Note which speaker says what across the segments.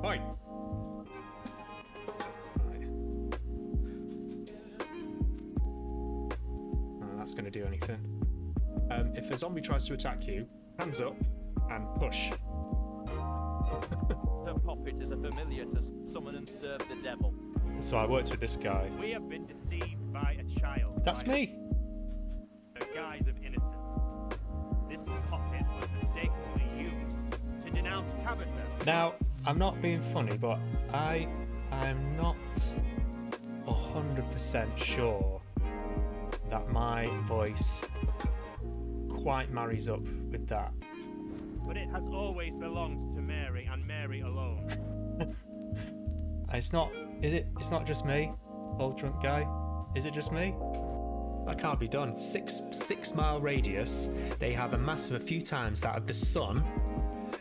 Speaker 1: Oi! That's going to do anything. If a zombie tries to attack you, hands up and push.
Speaker 2: The puppet is a familiar to summon and serve the devil.
Speaker 1: So I worked with this guy.
Speaker 3: We have been deceived by a child.
Speaker 1: That's me!
Speaker 3: The guise of innocence. This puppet was mistakenly used to denounce Tabitha.
Speaker 1: Now, I'm not being funny, but I'm not 100% sure that my voice quite marries up with that.
Speaker 3: But it has always belonged to Mary and Mary alone.
Speaker 1: It's not just me, old drunk guy? Is it just me? That can't be done. Six mile radius, they have a mass of a few times that of the sun.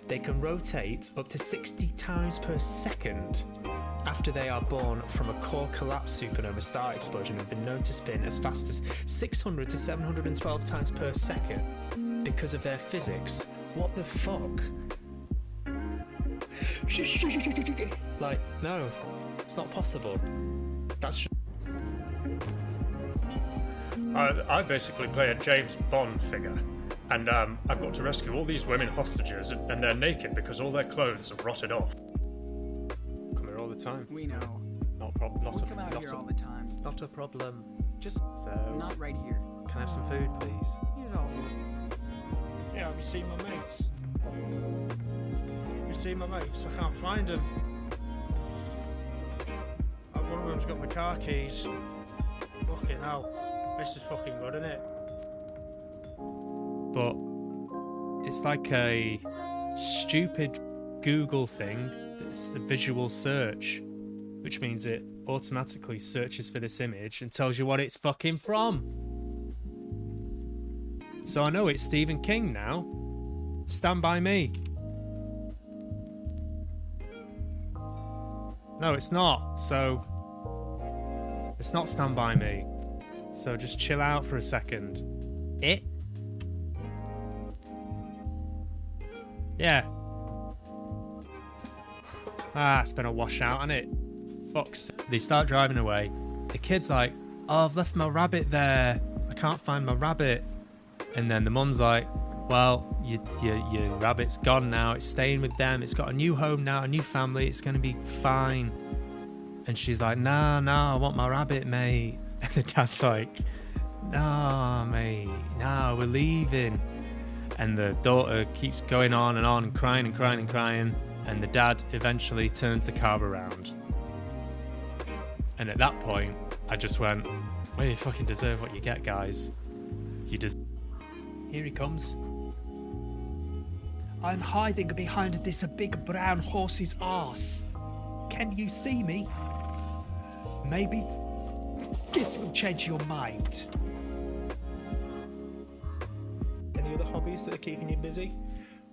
Speaker 1: They can rotate up to 60 times per second. After they are born from a core collapse supernova star explosion, have been known to spin as fast as 600 to 712 times per second because of their physics. What the fuck? Like, no, it's not possible. That's.
Speaker 4: I basically play a James Bond figure, and I've got to rescue all these women hostages, and they're naked because all their clothes have rotted off.
Speaker 1: Come here all the time.
Speaker 5: We know.
Speaker 1: Not a problem.
Speaker 5: We come out here all the time.
Speaker 1: Not a problem.
Speaker 5: Just
Speaker 1: So,
Speaker 5: not right here.
Speaker 1: can I have some food, please?
Speaker 5: You know.
Speaker 4: Yeah, have you seen my mates? Have you seen my mates? I can't find them. One of them's got my car keys. Fucking hell. This is fucking good, isn't it?
Speaker 1: But it's like a stupid Google thing. It's the visual search, which means it automatically searches for this image and tells you what it's fucking from. So I know it's Stephen King now. Stand By Me. No, it's not. So it's not Stand By Me. So just chill out for a second. It? Yeah. It's been a washout, hasn't it? Fucks. They start driving away. The kid's like, oh, I've left my rabbit there. I can't find my rabbit. And then the mum's like, well, your rabbit's gone now. It's staying with them. It's got a new home now, a new family. It's going to be fine. And she's like, no, I want my rabbit, mate. And the dad's like, no, mate, no, we're leaving. And the daughter keeps going on and crying and crying and crying. And the dad eventually turns the car around. And at that point, I just went, well, you fucking deserve what you get, guys. You deserve. Here he comes. I'm hiding behind this big brown horse's arse. Can you see me? Maybe this will change your mind. Any other hobbies that are keeping you busy?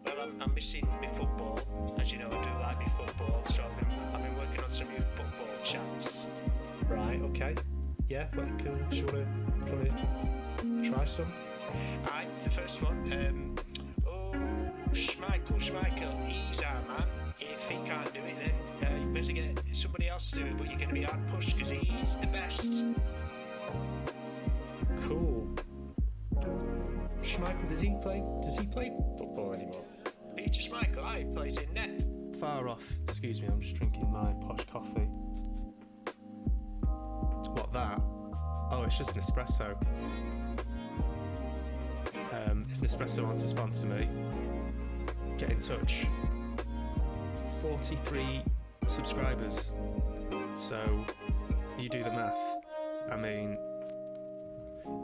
Speaker 1: Well, I'm missing my football. As you know, I do like my football, so I've been working on some new football chants. Right, okay. Yeah, well, shall we try some? Alright, the first one. Schmeichel, he's our man. If he can't do it, then you better get somebody else to do it, but you're going to be hard pushed because he's the best. Cool. Schmeichel, does he play football anymore? Peter Schmeichel, he plays in net. Far off. Excuse me, I'm just drinking my posh coffee. What, that? Oh, it's just Nespresso. If Nespresso want to sponsor me, get in touch. 43 subscribers. So you do the math. I mean,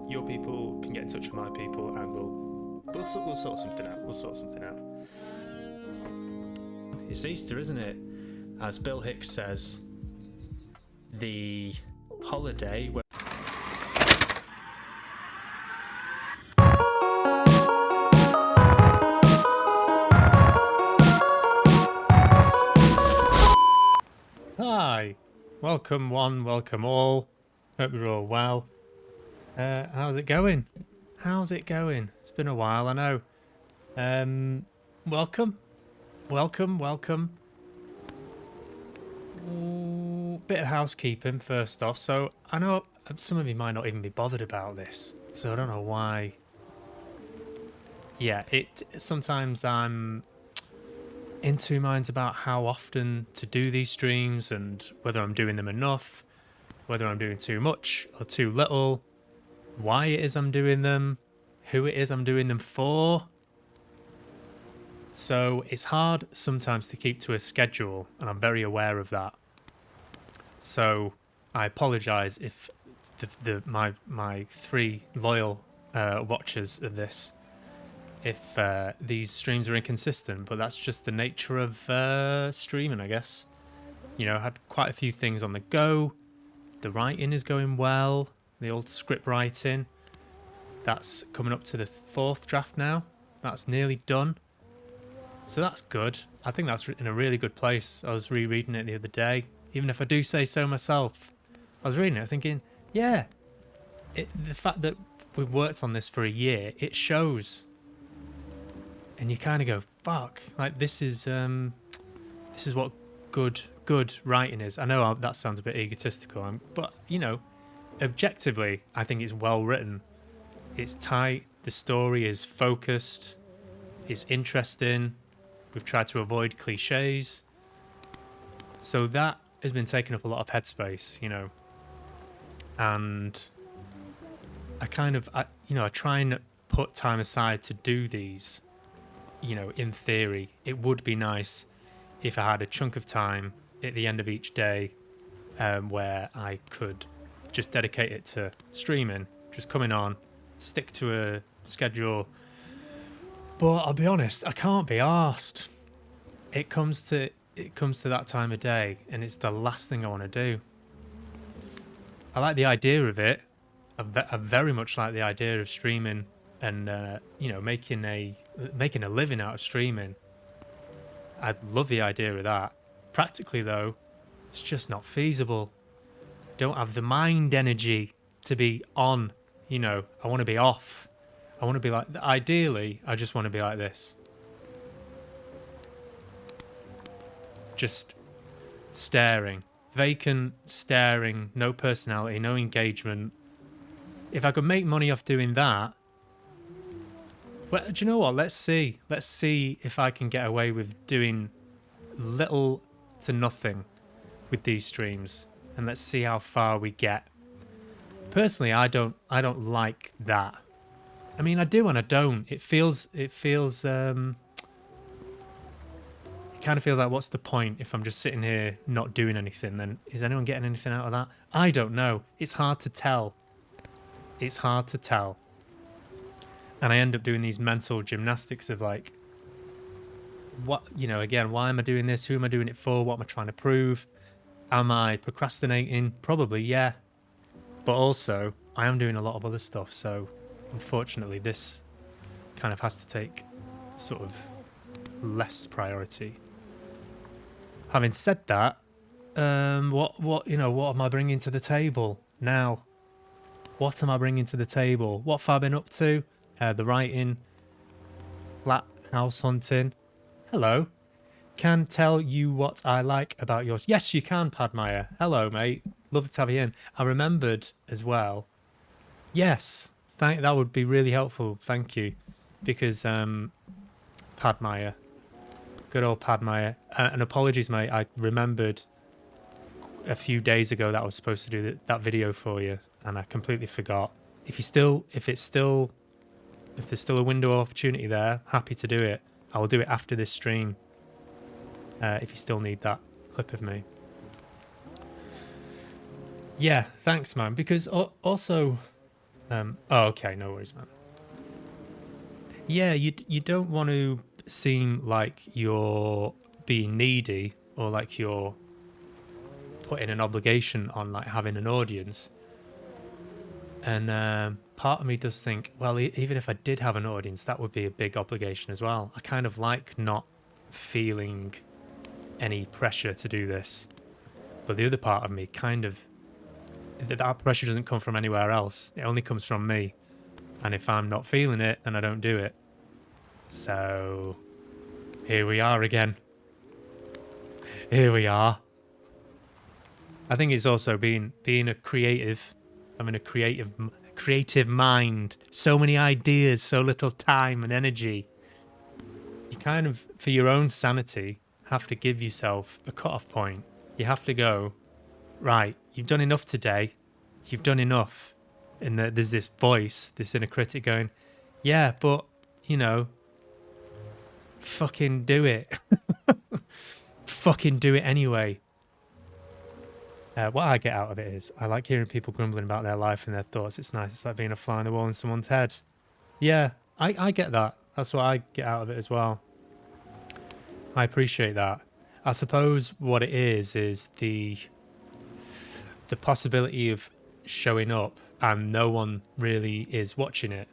Speaker 1: your people can get in touch with my people, and we'll sort something out. We'll sort something out. It's Easter, isn't it? As Bill Hicks says, the holiday where. Hi, welcome one, welcome all. Hope you're all well. How's it going? How's it going? It's been a while, I know. Welcome. Bit of housekeeping first off. So I know some of you might not even be bothered about this, so I don't know why. Yeah, sometimes I'm in two minds about how often to do these streams and whether I'm doing them enough, whether I'm doing too much or too little, why it is I'm doing them, who it is I'm doing them for. So it's hard sometimes to keep to a schedule, and I'm very aware of that. So I apologise if my 3 loyal watchers of this, if these streams are inconsistent, but that's just the nature of streaming, I guess. You know, I had quite a few things on the go. The writing is going well, the old script writing. That's coming up to the 4th draft now. That's nearly done. So that's good. I think that's in a really good place. I was rereading it the other day. Even if I do say so myself. I was reading it thinking, yeah, the fact that we've worked on this for a year, it shows. And you kind of go, fuck, like this is what good writing is. I know that sounds a bit egotistical, but you know, objectively, I think it's well written. It's tight. The story is focused. It's interesting. We've tried to avoid cliches. So that has been taking up a lot of headspace, you know. And I try and put time aside to do these, you know, in theory. It would be nice if I had a chunk of time at the end of each day where I could just dedicate it to streaming, just coming on, stick to a schedule. But I'll be honest, I can't be arsed. It comes to that time of day, and it's the last thing I want to do. I like the idea of it. I very much like the idea of streaming and you know, making a living out of streaming. I love the idea of that. Practically though, it's just not feasible. Don't have the mind energy to be on. You know, I want to be off. I want to be like, ideally, I just want to be like this. Just staring. Vacant, staring, no personality, no engagement. If I could make money off doing that, well, do you know what? Let's see. Let's see if I can get away with doing little to nothing with these streams, and let's see how far we get. Personally, I don't like that. I mean, I do and I don't. It kind of feels like, what's the point if I'm just sitting here not doing anything? Then is anyone getting anything out of that? I don't know. It's hard to tell. It's hard to tell. And I end up doing these mental gymnastics of like, what, you know, again, why am I doing this? Who am I doing it for? What am I trying to prove? Am I procrastinating? Probably, yeah. But also, I am doing a lot of other stuff. So unfortunately, this kind of has to take sort of less priority. Having said that, what am I bringing to the table now? What am I bringing to the table? What have I been up to? The writing, flat house hunting. Hello. Can tell you what I like about yours. Yes, you can, Padmire. Hello, mate. Love to have you in. I remembered as well. Yes, that would be really helpful. Thank you, because Padmire. Good old Padmire. And apologies, mate. I remembered a few days ago that I was supposed to do that video for you, and I completely forgot. If there's still a window of opportunity there, happy to do it. I will do it after this stream. If you still need that clip of me. Yeah, thanks, man. Because also, oh, okay, no worries, man. Yeah, you don't want to seem like you're being needy or like you're putting an obligation on like having an audience. And part of me does think, well, even if I did have an audience, that would be a big obligation as well. I kind of like not feeling any pressure to do this. But the other part of me kind of, that pressure doesn't come from anywhere else. It only comes from me. And if I'm not feeling it, then I don't do it. So here we are again. Here we are. I think it's also being a creative, having a creative mind, so many ideas, so little time and energy. You kind of, for your own sanity, have to give yourself a cut-off point. You have to go, right, you've done enough today. You've done enough. And there's this voice, this inner critic going, yeah, but, you know, fucking do it. Fucking do it anyway. What I get out of it is I like hearing people grumbling about their life and their thoughts. It's nice. It's like being a fly on the wall in someone's head. Yeah, I get that. That's what I get out of it as well. I appreciate that. I suppose what it is the possibility of showing up and no one really is watching it.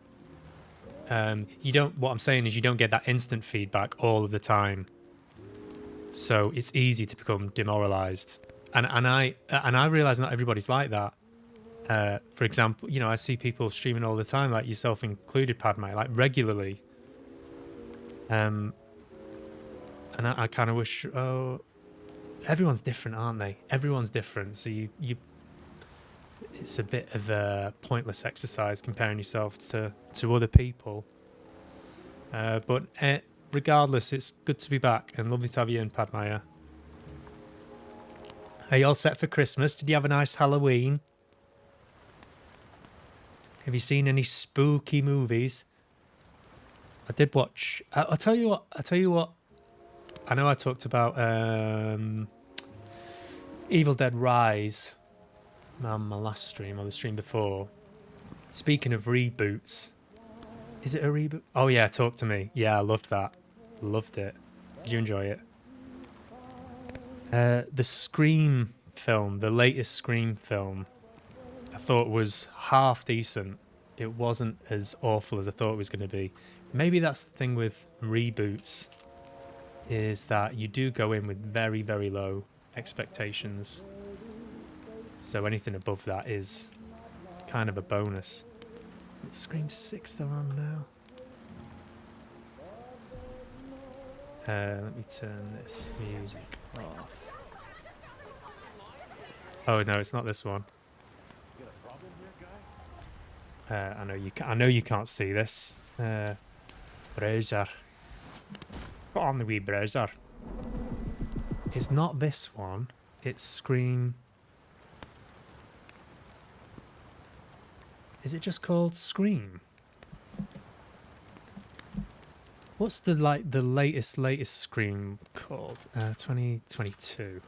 Speaker 1: You don't. What I'm saying is you don't get that instant feedback all of the time. So it's easy to become demoralized. And I realize not everybody's like that. For example, you know, I see people streaming all the time, like yourself included, Padme, like regularly. And I kind of wish, oh, everyone's different, aren't they? Everyone's different. So you it's a bit of a pointless exercise comparing yourself to other people. But regardless, it's good to be back and lovely to have you in, Padmaya. Are you all set for Christmas? Did you have a nice Halloween? Have you seen any spooky movies? I did watch. I'll tell you what. I know I talked about Evil Dead Rise on my last stream or the stream before. Speaking of reboots, is it a reboot? Oh yeah, Talk to Me. Yeah, I loved that. Loved it. Did you enjoy it? The Scream film, the latest Scream film, I thought was half decent. It wasn't as awful as I thought it was going to be. Maybe that's the thing with reboots, is that you do go in with very, very low expectations. So anything above that is kind of a bonus. Scream 6 they're on now. Let me turn this music off. Oh no, it's not this one. I know you can't see this. Browser. Put on the wee browser. It's not this one. It's Scream. Is it just called Scream? What's the latest Scream called? 2022.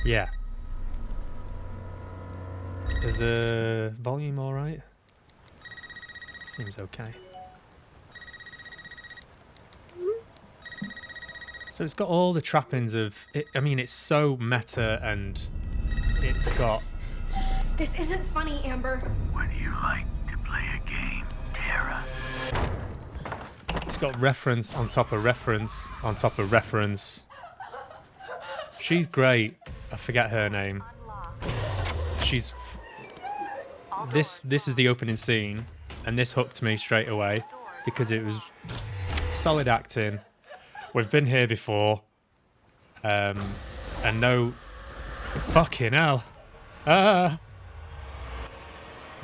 Speaker 1: Yeah. Is the volume all right? Seems okay. So it's got all the trappings of it. I mean, it's so meta and it's got.
Speaker 6: This isn't funny, Amber.
Speaker 7: Would you like to play a game, Tara?
Speaker 1: It's got reference on top of reference on top of reference. She's great. I forget her name. She's. This is the opening scene, and this hooked me straight away because it was solid acting. We've been here before, and no fucking hell. No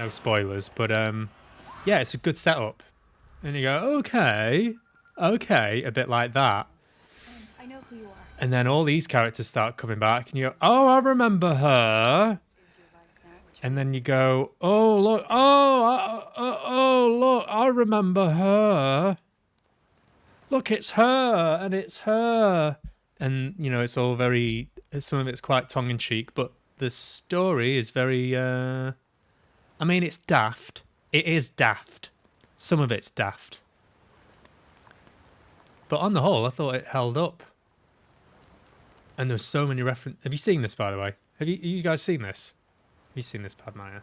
Speaker 1: spoilers, but yeah, it's a good setup. And you go, okay, a bit like that.
Speaker 6: I know who you are.
Speaker 1: And then all these characters start coming back, and you go, oh, I remember her. And then you go, oh look, oh look, I remember her. Look, it's her, and it's her. And you know, it's all very. Some of it's quite tongue in cheek, but the story is very. I mean, it's daft. It is daft. Some of it's daft. But on the whole, I thought it held up. And there's so many references. Have you seen this, by the way? Have you guys seen this? Have you seen this, Padmaya?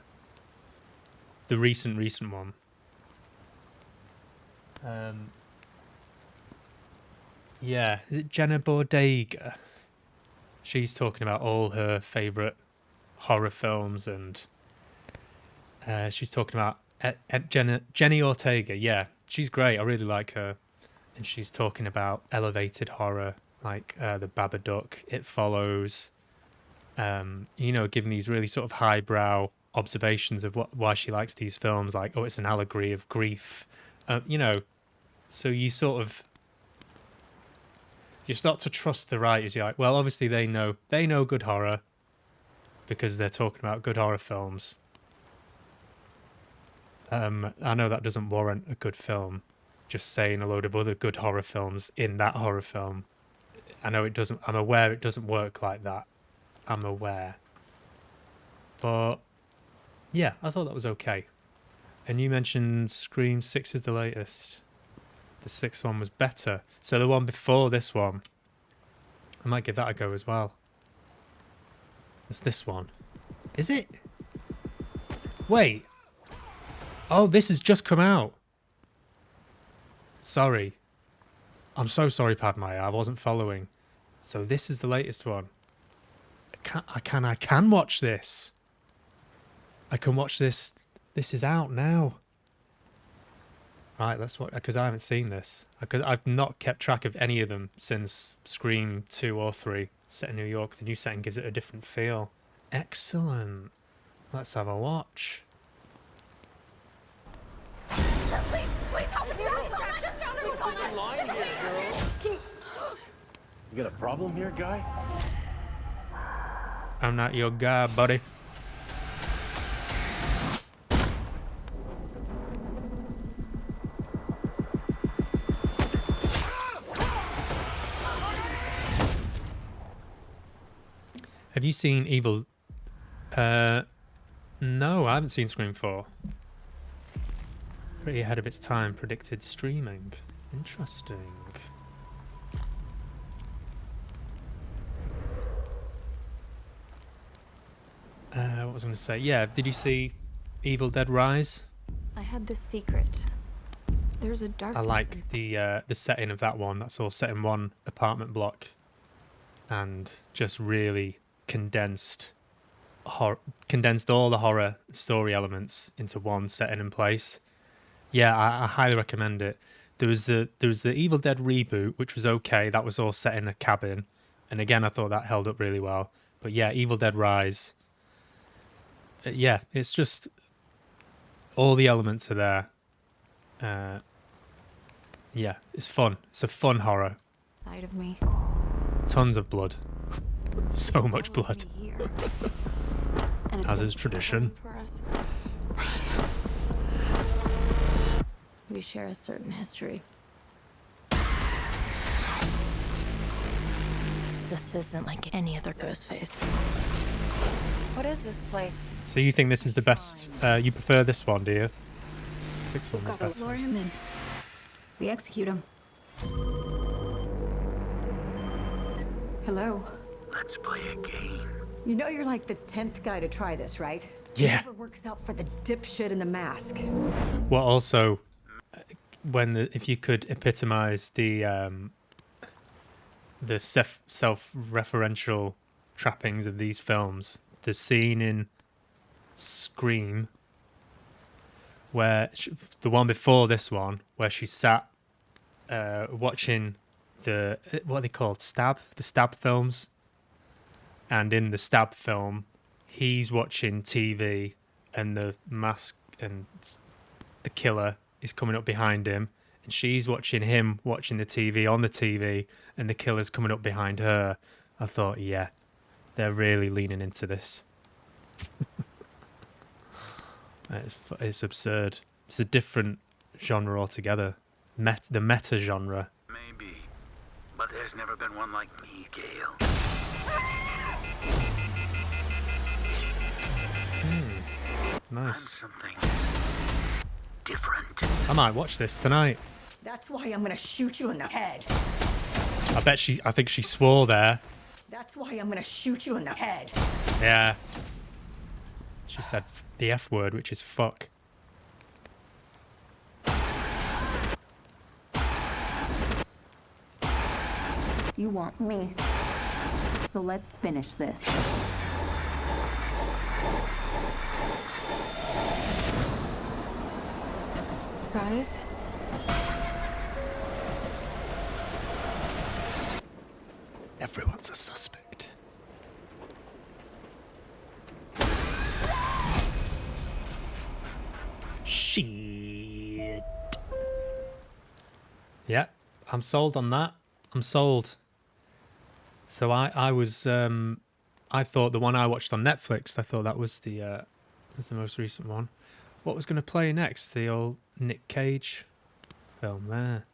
Speaker 1: The recent one. Yeah, is it Jenna Bodega? She's talking about all her favourite horror films, and she's talking about Jenny Ortega. Yeah, she's great. I really like her. and she's talking about elevated horror, like the Babadook, It Follows. Giving these really sort of highbrow observations of why she likes these films, like, oh, it's an allegory of grief, so you start to trust the writers. You're like, well, obviously they know good horror because they're talking about good horror films. I know that doesn't warrant a good film, just saying a load of other good horror films in that horror film. I know it doesn't, I'm aware it doesn't work like that. I'm aware. But yeah, I thought that was okay. And you mentioned Scream 6 is the latest. The 6th one was better. So the one before this one, I might give that a go as well. It's this one. Is it? Wait. Oh, this has just come out. Sorry. I'm so sorry, Padme. I wasn't following. So this is the latest one. I can watch this. I can watch this. This is out now. Right, let's watch, because I haven't seen this. Because I've not kept track of any of them since Scream 2 or 3. Set in New York. The new setting gives it a different feel. Excellent. Let's have a watch.
Speaker 6: Please help me. Just down to the line here, girl.
Speaker 7: You got a problem here, guy?
Speaker 1: I'm not your guy, buddy. Have you seen Evil? No, I haven't seen Scream 4. Pretty ahead of its time, predicted streaming. Interesting. What was I going to say? Yeah, did you see Evil Dead Rise?
Speaker 8: I had this secret. There's a darkness.
Speaker 1: I like the setting of that one. That's all set in one apartment block, and just really condensed all the horror story elements into one setting and place. Yeah, I highly recommend it. There was the Evil Dead reboot, which was okay. That was all set in a cabin, and again, I thought that held up really well. But yeah, Evil Dead Rise. Yeah, it's just all the elements are there. Yeah, it's fun. It's a fun horror.
Speaker 8: Side of me.
Speaker 1: Tons of blood. So much blood. As is tradition.
Speaker 8: For us. We share a certain history. This isn't like any other ghost face. What is this place?
Speaker 1: So you think this is the best? You prefer this one, do you? 6th one was better.
Speaker 8: Lure him in. We execute him.
Speaker 5: Hello.
Speaker 7: Let's play a game.
Speaker 5: You know you're like the 10th guy to try this, right?
Speaker 1: Yeah.
Speaker 5: It never works out for the dipshit in the mask.
Speaker 1: Well, also, if you could epitomize the self-referential trappings of these films, the scene in Scream, where the one before this one, where she sat watching what are they called? The Stab films. And in the Stab film, he's watching TV, and the mask and the killer is coming up behind him, and she's watching him watching the TV on the TV, and the killer's coming up behind her. I thought, yeah, they're really leaning into this. It's absurd. It's a different genre altogether. The meta genre.
Speaker 7: Maybe. But there's never been one like me, Gale. I'm
Speaker 1: Nice.
Speaker 7: something different.
Speaker 1: I might watch this tonight.
Speaker 5: That's why I'm gonna shoot you in the head.
Speaker 1: I think she swore there.
Speaker 5: That's why I'm gonna shoot you in the head.
Speaker 1: Yeah. She said the F word, which is fuck.
Speaker 9: You want me. So let's finish this.
Speaker 8: Rise.
Speaker 1: Everyone's a suspect. Shit. Yeah, I'm sold on that. I'm sold. So I was I thought the one I watched on Netflix, I thought that was the most recent one. What was going to play next? The old Nick Cage film there.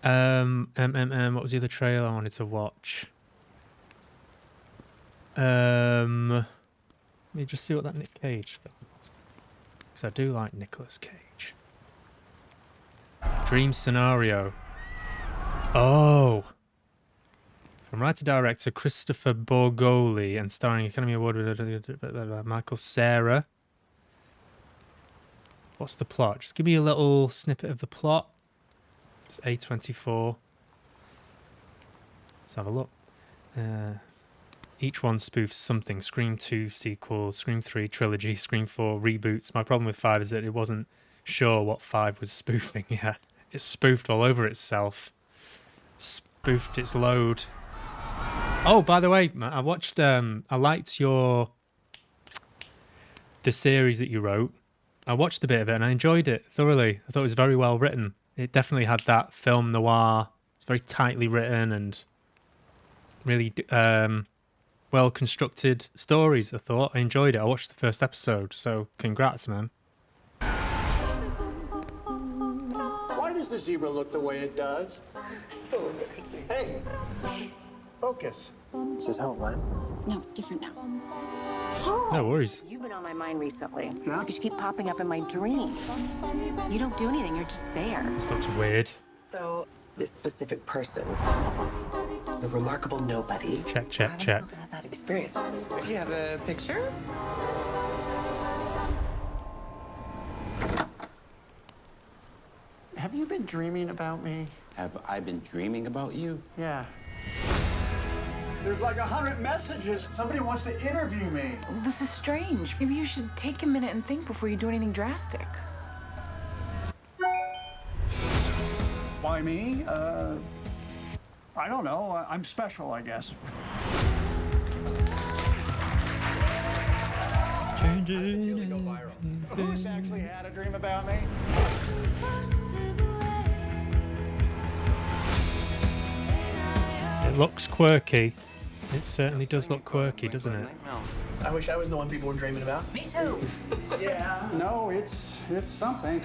Speaker 1: What was the other trailer I wanted to watch? Let me just see what that Nick Cage film was. Because I do like Nicolas Cage. Dream Scenario. Oh. From writer-director Christopher Borgoli and starring Academy Award winner Michael Cera. What's the plot? Just give me a little snippet of the plot. It's A24. Let's have a look. Each one spoofs something. Scream 2 sequel, Scream 3 trilogy, Scream 4 reboots. My problem with 5 is that it wasn't sure what 5 was spoofing yet. It spoofed all over itself. Spoofed its load. Oh, by the way, Matt, I watched, I liked the series that you wrote. I watched a bit of it and I enjoyed it thoroughly. I thought it was very well written. It definitely had that film noir. It's very tightly written and really well constructed stories, I thought. I enjoyed it. I watched the first episode, so congrats, man.
Speaker 10: Why does the zebra look the way it does?
Speaker 11: So embarrassing.
Speaker 10: Hey, focus.
Speaker 11: Is this how it went?
Speaker 9: No, it's different now.
Speaker 1: No worries.
Speaker 9: You've been on my mind recently.
Speaker 10: Yeah?
Speaker 9: Because you keep popping up in my dreams. You don't do anything, you're just there.
Speaker 1: This looks weird.
Speaker 11: So, this specific person, the remarkable nobody.
Speaker 1: Check.
Speaker 11: Had that experience. Do you have a picture?
Speaker 10: Have you been dreaming about me?
Speaker 12: Have I been dreaming about you?
Speaker 10: Yeah. There's like 100 messages. Somebody wants to interview me.
Speaker 13: Well, this is strange. Maybe you should take a minute and think before you do anything drastic.
Speaker 10: Why me? I don't know. I'm special, I guess. Who's actually had a dream about me?
Speaker 1: It looks quirky. It certainly does look quirky, doesn't it?
Speaker 11: I wish I was the one people were dreaming about.
Speaker 13: Me too.
Speaker 10: Yeah, no, it's something.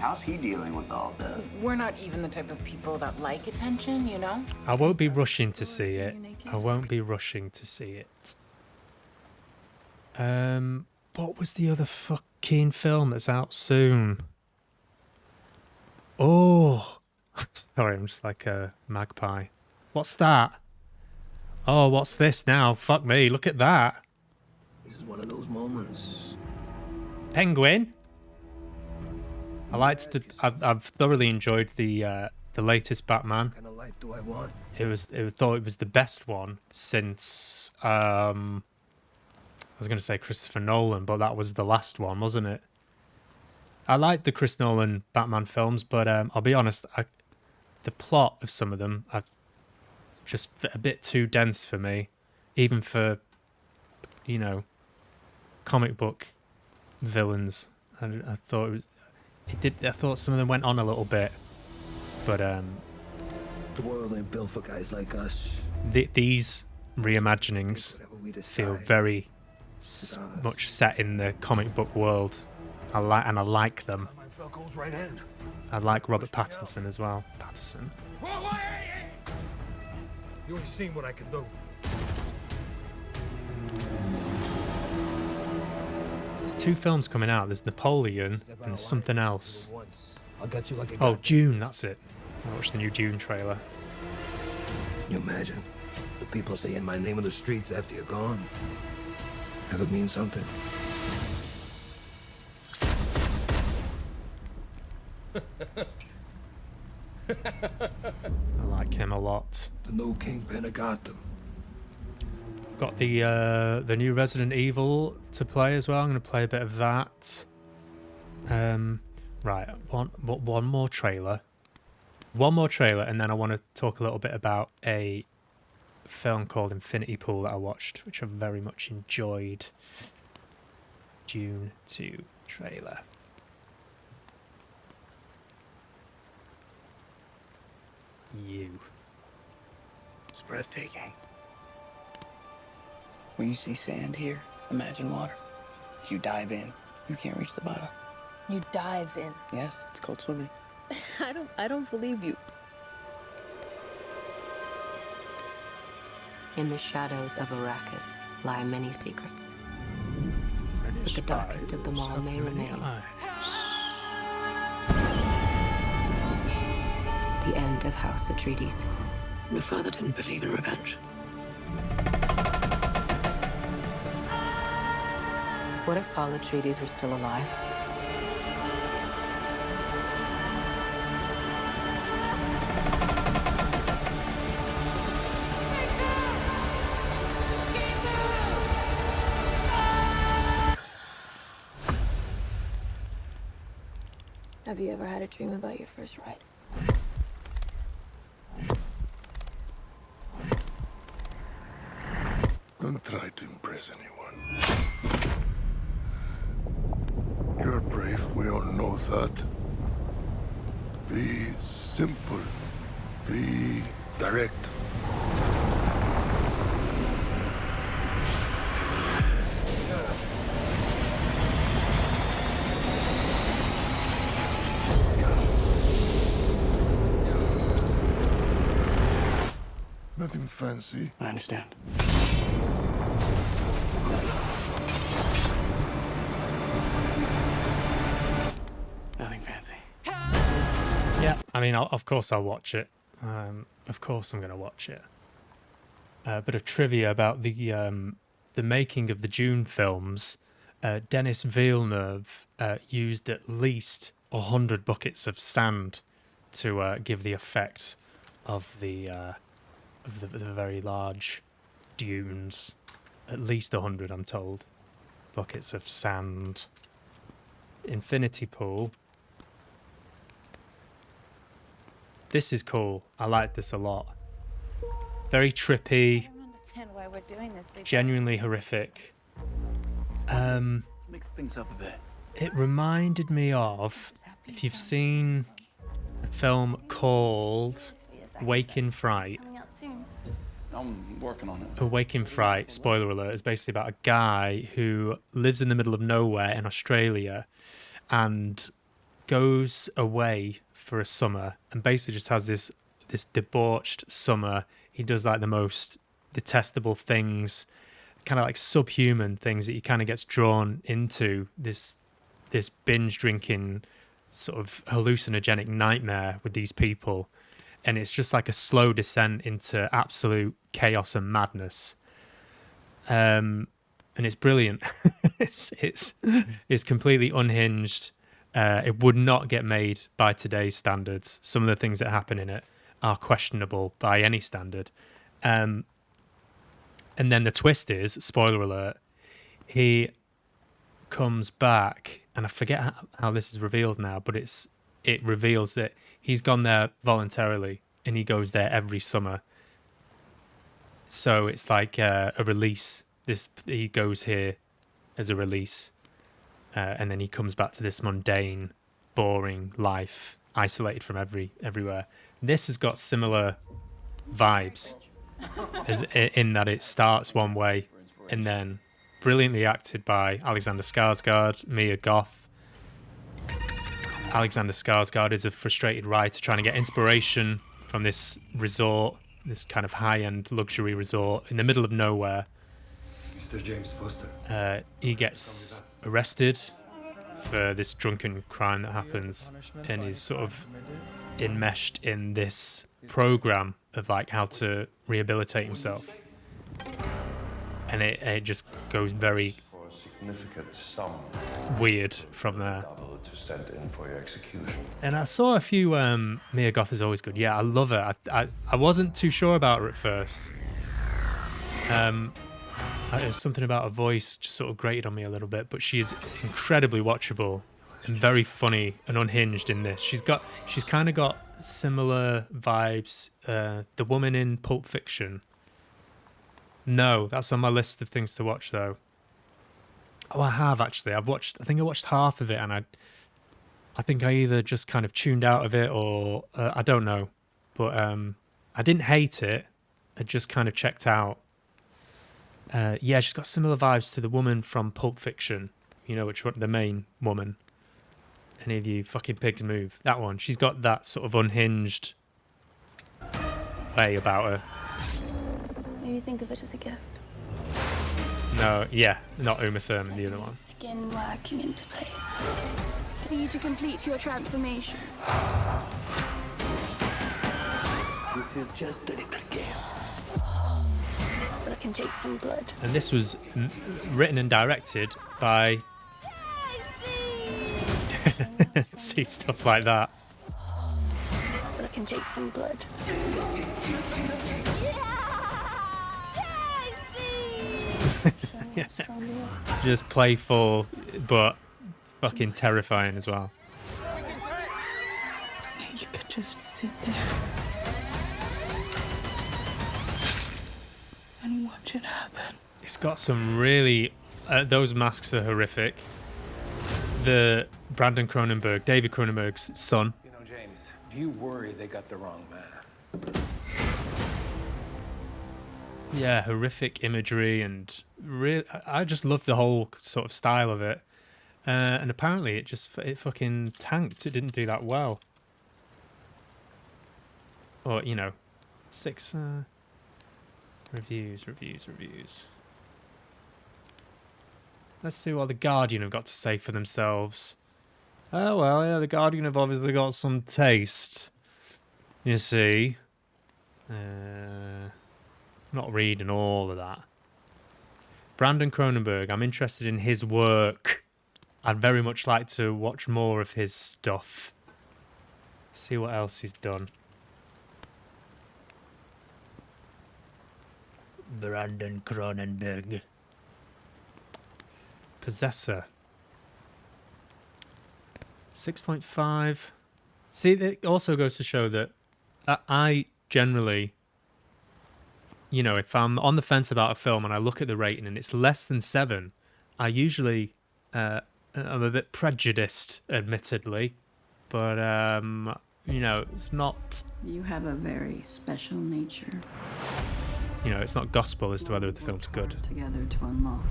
Speaker 12: How's he dealing with all this?
Speaker 13: We're not even the type of people that like attention, you know?
Speaker 1: I won't be rushing to see it. I won't be rushing to see it. What was the other fucking film that's out soon? Oh, sorry, I'm just like a magpie. What's that? Oh, what's this now? Fuck me, look at that.
Speaker 11: This is one of those moments.
Speaker 1: Penguin. I liked I've thoroughly enjoyed the latest Batman.
Speaker 11: What kind of life do I want?
Speaker 1: Thought it was the best one since I was going to say Christopher Nolan, but that was the last one, wasn't it? I like the Chris Nolan Batman films, but I'll be honest, the plot of some of them I've just a bit too dense for me, even for, you know, comic book villains. And I thought I thought some of them went on a little bit, but
Speaker 11: The world ain't built for guys like us.
Speaker 1: these reimaginings feel very much set in the comic book world. I like them. I like Robert Pattinson as well. Pattinson.
Speaker 11: You ain't seen what I can do.
Speaker 1: There's 2 films coming out. There's Napoleon and there's something else.
Speaker 11: I got you like a
Speaker 1: Oh, Dune, that's it. I watched the new Dune trailer.
Speaker 11: You imagine the people saying my name on the streets after you're gone. Have it mean something?
Speaker 1: I like him a lot.
Speaker 11: The new Kingpin of Gotham.
Speaker 1: Got the new Resident Evil to play as well. I'm going to play a bit of that. Right, one more trailer. One more trailer, and then I want to talk a little bit about a film called Infinity Pool that I watched, which I very much enjoyed. Dune 2 trailer. You.
Speaker 7: It's breathtaking. When you see sand here, imagine water. If you dive in, you can't reach the bottom.
Speaker 8: You dive in.
Speaker 7: Yes, it's called swimming.
Speaker 8: I don't believe you.
Speaker 14: In the shadows of Arrakis lie many secrets. But the darkest of them all may remain. The end of House Atreides.
Speaker 15: My father didn't believe in revenge.
Speaker 14: What if Paul Atreides were still alive?
Speaker 8: Have you ever had a dream about your first ride?
Speaker 11: Don't try to impress anyone. You're brave, we all know that. Be simple. Be direct. Nothing fancy.
Speaker 7: I understand. Nothing fancy.
Speaker 1: Yeah, I mean, of course I'll watch it. Of course I'm going to watch it. A bit of trivia about the making of the Dune films. Denis Villeneuve used at least 100 buckets of sand to give the effect of the very large dunes. At least 100, I'm told. Buckets of sand. Infinity Pool. This is cool. I like this a lot. Very trippy.
Speaker 13: I don't understand why we're doing this.
Speaker 1: Genuinely horrific.
Speaker 7: Mix things up a bit.
Speaker 1: It reminded me of, if you've seen a film called Wake in Fright.
Speaker 7: I'm working on it.
Speaker 1: Awake in Fright, spoiler alert, is basically about a guy who lives in the middle of nowhere in Australia and goes away for a summer and basically just has this debauched summer. He does like the most detestable things, kind of like subhuman things that he kind of gets drawn into this binge drinking sort of hallucinogenic nightmare with these people. And it's just like a slow descent into absolute chaos and madness. And it's brilliant. It's completely unhinged. It would not get made by today's standards. Some of the things that happen in it are questionable by any standard. And then the twist is, spoiler alert, he comes back, and I forget how this is revealed now, but it reveals that he's gone there voluntarily and he goes there every summer. So it's like a release. He goes here as a release, and then he comes back to this mundane, boring life, isolated from everywhere. This has got similar vibes, in that it starts one way and then brilliantly acted by Alexander Skarsgård, Mia Goth. Alexander Skarsgård is a frustrated writer trying to get inspiration from this resort, this kind of high-end luxury resort in the middle of nowhere.
Speaker 11: Mr. James Foster.
Speaker 1: He gets arrested for this drunken crime that happens, and is sort of enmeshed in this program of like how to rehabilitate himself. And it just goes very weird from there. And I saw a few Mia Goth is always good. Yeah, I love her. I wasn't too sure about her at first. There's something about her voice just sort of grated on me a little bit, but she's incredibly watchable. and very funny and unhinged in this. She's kind of got similar vibes. The woman in Pulp Fiction. No, that's on my list of things to watch though. Oh, I have actually. I think I watched half of it, and I think I either just kind of tuned out of it or I don't know. But I didn't hate it. I just kind of checked out. Yeah, she's got similar vibes to the woman from Pulp Fiction. You know which one? The main woman. Any of you fucking pigs move. That one. She's got that sort of unhinged way about her.
Speaker 16: Maybe think of it as a gift.
Speaker 1: No, yeah, not Uma Thurman, the other one.
Speaker 16: Skin working into place. For you to complete your transformation.
Speaker 7: This is just a little game.
Speaker 16: But I can take some blood.
Speaker 1: And this was written and directed by... See stuff like that.
Speaker 16: But I can take some blood.
Speaker 1: Yeah. Just playful, but fucking terrifying as well.
Speaker 16: You could just sit there and watch it happen.
Speaker 1: It's got some really... those masks are horrific. The Brandon Cronenberg, David Cronenberg's son.
Speaker 17: You know, James, do you worry they got the wrong man?
Speaker 1: Yeah, horrific imagery, and I just love the whole sort of style of it. And apparently it fucking tanked. It didn't do that well. Or, you know, 6 reviews. Let's see what The Guardian have got to say for themselves. Oh, well, yeah, The Guardian have obviously got some taste. You see. Not reading all of that. Brandon Cronenberg, I'm interested in his work. I'd very much like to watch more of his stuff. See what else he's done. Brandon Cronenberg. Possessor. 6.5. See, it also goes to show that I generally, you know, if I'm on the fence about a film and I look at the rating and it's less than 7, I usually, I'm a bit prejudiced, admittedly, but, you know, it's not...
Speaker 9: You have a very special nature.
Speaker 1: You know, it's not gospel as to whether the film's good.
Speaker 9: Together to unlock.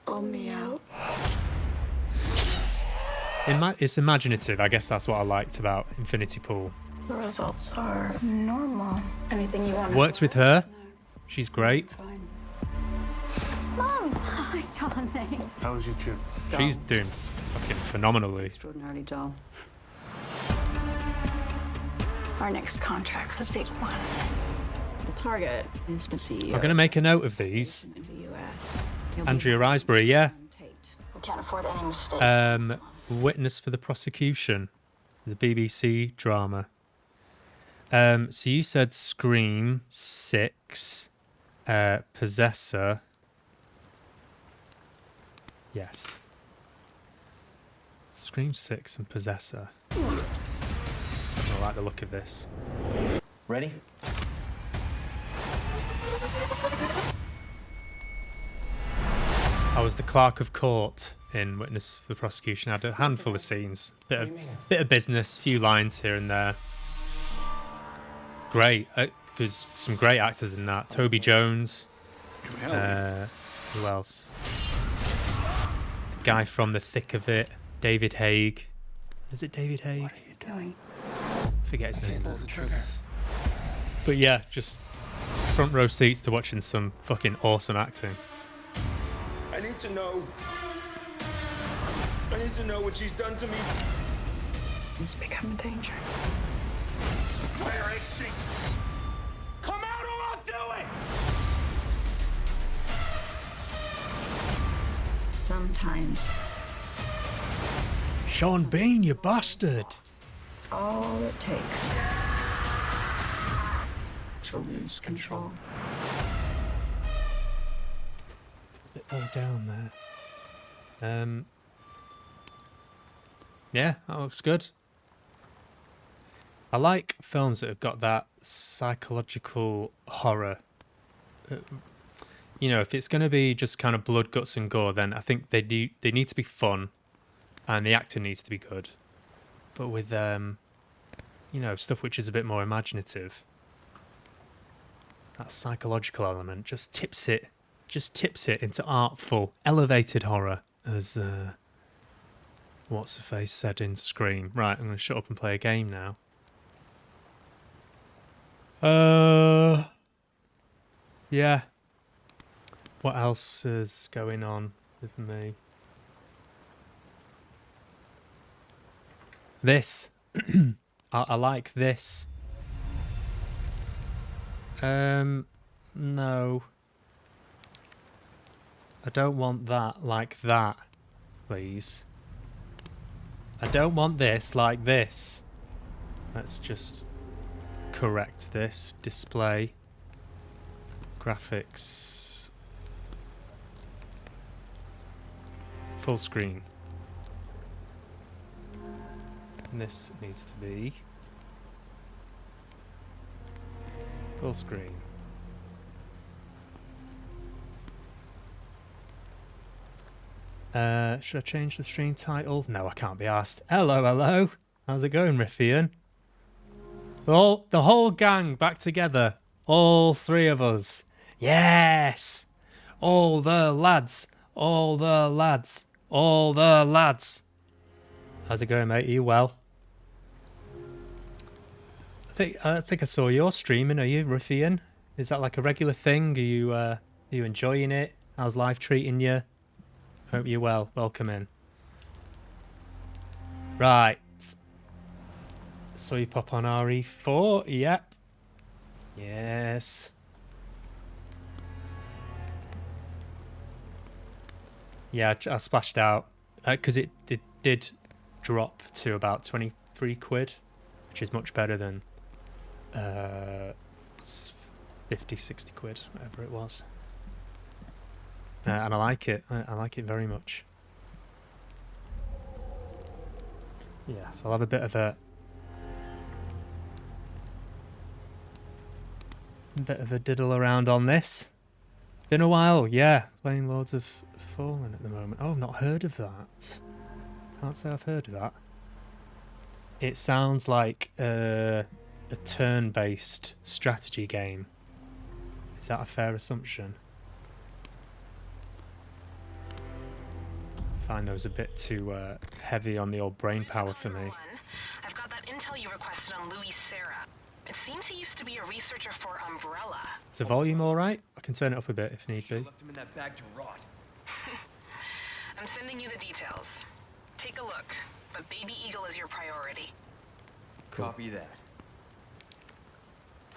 Speaker 16: Pull me out.
Speaker 1: It's imaginative. I guess that's what I liked about Infinity Pool.
Speaker 16: The results are normal. Anything you want.
Speaker 1: Worked with her. She's great.
Speaker 5: Mom! Hi, darling.
Speaker 10: How was your trip?
Speaker 1: She's doing fucking phenomenally.
Speaker 9: Extraordinarily dull.
Speaker 16: Our next contract's a big one.
Speaker 9: The target is the CEO.
Speaker 1: I'm going to make a note of these.
Speaker 16: In the US.
Speaker 1: Andrea Riseborough, yeah.
Speaker 16: We can't afford any mistakes.
Speaker 1: Witness for the prosecution. The BBC drama. So you said Scream 6. Possessor. Yes. Scream 6 and Possessor. I like the look of this.
Speaker 18: Ready?
Speaker 1: I was the clerk of court in Witness for the Prosecution. I had a handful of scenes. Bit of business, few lines here and there. Great. Because some great actors in that. Toby Jones. Who else? The guy from The Thick of It. David Haig. Is it David Haig?
Speaker 16: What are you doing?
Speaker 1: Forget his name. But yeah, just front row seats to watching some fucking awesome acting.
Speaker 19: I need to know. I need to know what she's done to me.
Speaker 16: It's become a danger.
Speaker 19: Where is she? Come out or I'll do it!
Speaker 9: Sometimes.
Speaker 1: Sean Bean, you bastard.
Speaker 9: All it takes.
Speaker 15: to lose control.
Speaker 1: A bit low down there. Yeah, that looks good. I like films that have got that psychological horror. You know, if it's going to be just kind of blood, guts, and gore, then I think they need to be fun, and the acting needs to be good. But with you know, stuff which is a bit more imaginative, that psychological element just tips it into artful, elevated horror, as what's the face said in Scream. Right, I'm going to shut up and play a game now. Yeah. What else is going on with me? This. I like this. No. I don't want that like that, please. I don't want this like this. Let's just correct this. Display. Graphics. Full screen. And this needs to be full screen. Should I change the stream title? No, I can't be asked. Hello. How's it going, Riffian? The whole gang back together. All three of us. Yes! All the lads. All the lads. All the lads. How's it going, mate? Are you well? I think I saw your streaming. Are you, Ruffian? Is that like a regular thing? Are you enjoying it? How's life treating you? Hope you're well. Welcome in. Right. So you pop on RE4. Yep. Yes. Yeah, I splashed out because it did drop to about 23 quid, which is much better than 50, 60 quid, whatever it was. And I like it. I like it very much. Yeah, so I'll have a bit of a diddle around on this. Been a while, yeah. Playing Lords of Fallen at the moment. Oh, I've not heard of that. Can't say I've heard of that. It sounds like a turn-based strategy game. Is that a fair assumption? I find those a bit too heavy on the old brain power for me.
Speaker 18: I've got that intel you requested on Louis Serra. It seems he used to be a researcher for Umbrella.
Speaker 1: Is the volume all right? I can turn it up a bit if need be.
Speaker 17: Left him in that bag to rot.
Speaker 18: I'm sending you the details. Take a look, but Baby Eagle is your priority.
Speaker 1: Cool.
Speaker 17: Copy that.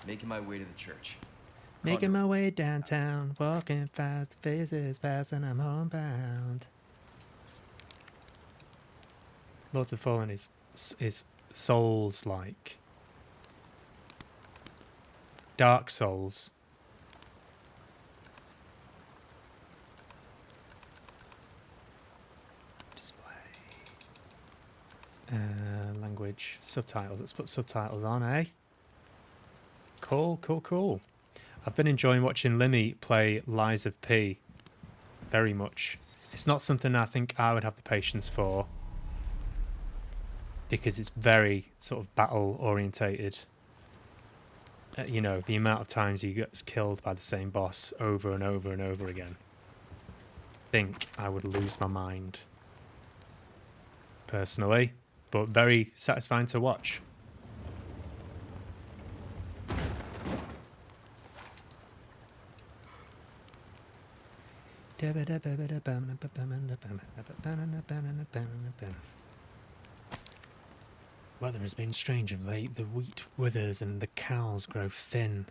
Speaker 17: Making my way to the church.
Speaker 1: Making my way downtown, walking fast, faces past, and I'm homebound. Lords of Fallen is Souls-like. Dark Souls. Display. Language. Subtitles. Let's put subtitles on, eh? Cool. I've been enjoying watching Limmy play Lies of P. Very much. It's not something I think I would have the patience for, because it's very sort of battle orientated. You know, the amount of times he gets killed by the same boss over and over and over again. I think I would lose my mind. Personally. But very satisfying to watch. Weather has been strange of late. The wheat withers and the cows grow thin.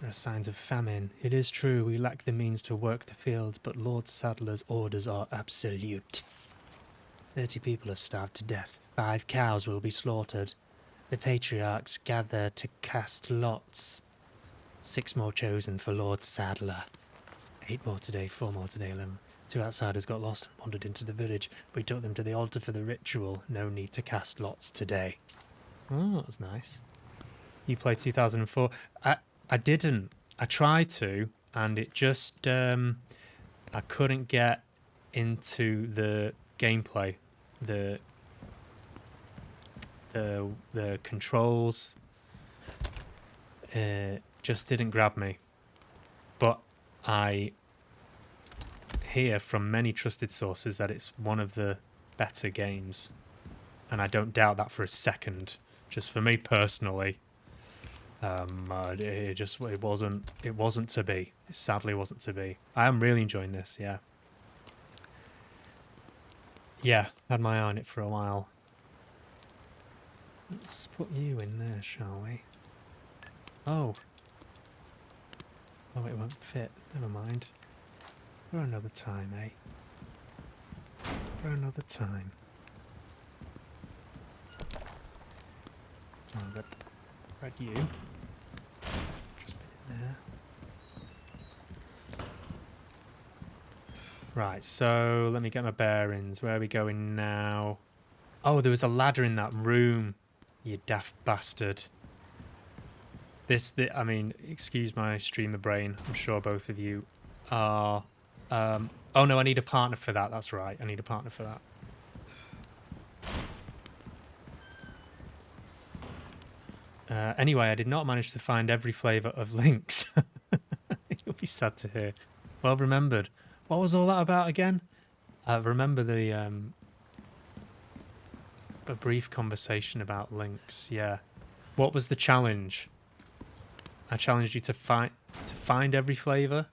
Speaker 1: There are signs of famine. It is true we lack the means to work the fields, but Lord Sadler's orders are absolute. 30 people have starved to death. 5 cows will be slaughtered. The patriarchs gather to cast lots. 6 more chosen for Lord Sadler. 8 more today, 4 more today, 11. 2 outsiders got lost and wandered into the village. We took them to the altar for the ritual. No need to cast lots today. Oh, that was nice. You played 2004. I didn't. I tried to, and it just I couldn't get into the gameplay, the controls. Just didn't grab me. But I hear from many trusted sources that it's one of the better games, and I don't doubt that for a second. Just for me personally, it wasn't to be. It sadly wasn't to be. I am really enjoying this. Yeah, had my eye on it for a while. Let's put you in there, shall we? Oh, it won't fit. Never mind. For another time, eh? For another time. Oh, I've got you. Just been in there. Right, so let me get my bearings. Where are we going now? Oh, there was a ladder in that room. You daft bastard. I mean, excuse my streamer brain. I'm sure both of you are. Oh no, I need a partner for that. That's right. I need a partner for that. Anyway, I did not manage to find every flavour of Lynx. You'll be sad to hear. Well remembered. What was all that about again? I remember a brief conversation about Lynx. Yeah. What was the challenge? I challenged you to find every flavour.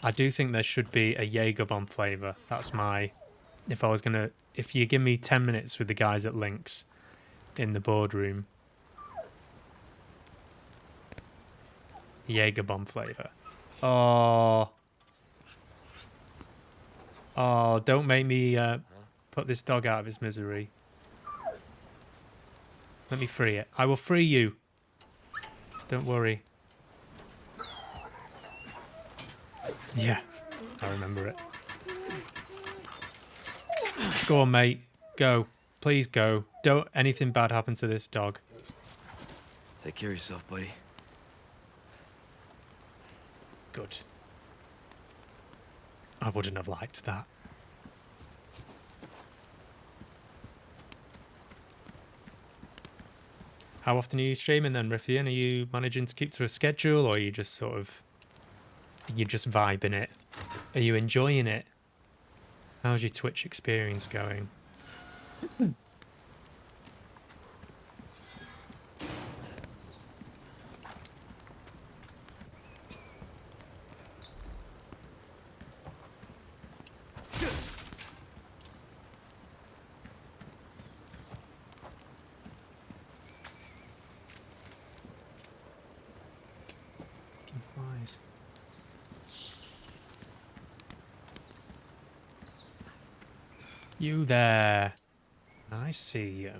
Speaker 1: I do think there should be a Jaeger bomb flavour. That's my... If you give me 10 minutes with the guys at Lynx in the boardroom. Jaeger bomb flavour. Oh, don't make me put this dog out of his misery. Let me free it. I will free you. Don't worry. Yeah, I remember it. Go on, mate. Go. Please go. Don't anything bad happen to this dog.
Speaker 20: Take care of yourself, buddy.
Speaker 1: Good. I wouldn't have liked that. How often are you streaming then, Riffian? Are you managing to keep to a schedule, or are you just sort of... You're just vibing it? Are you enjoying it? How's your Twitch experience going? You there. I see you.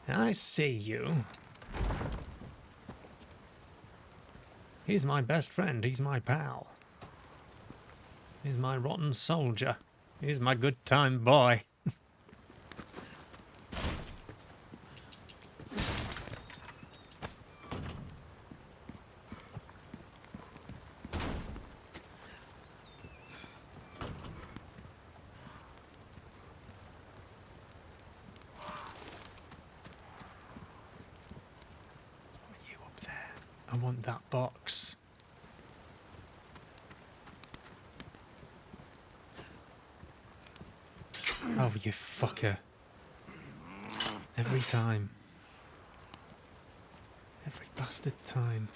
Speaker 1: I see you. He's my best friend. He's my pal. He's my rotten soldier. He's my good time boy. I want that box. Oh, you fucker. Every time. Every bastard time.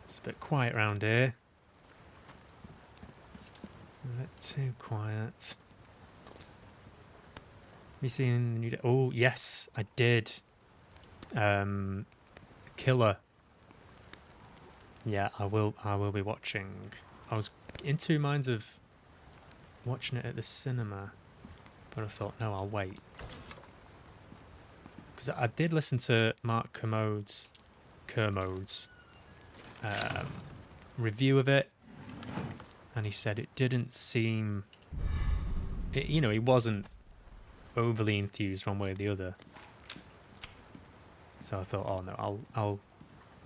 Speaker 1: It's a bit quiet around here. A bit too quiet. you seen the new? Oh yes, I did. Killer. Yeah, I will be watching. I was in two minds of watching it at the cinema, but I thought no, I'll wait. Because I did listen to Mark Kermode's review of it, and he said it didn't seem, you know, he wasn't overly enthused one way or the other. So I thought, oh no, I'll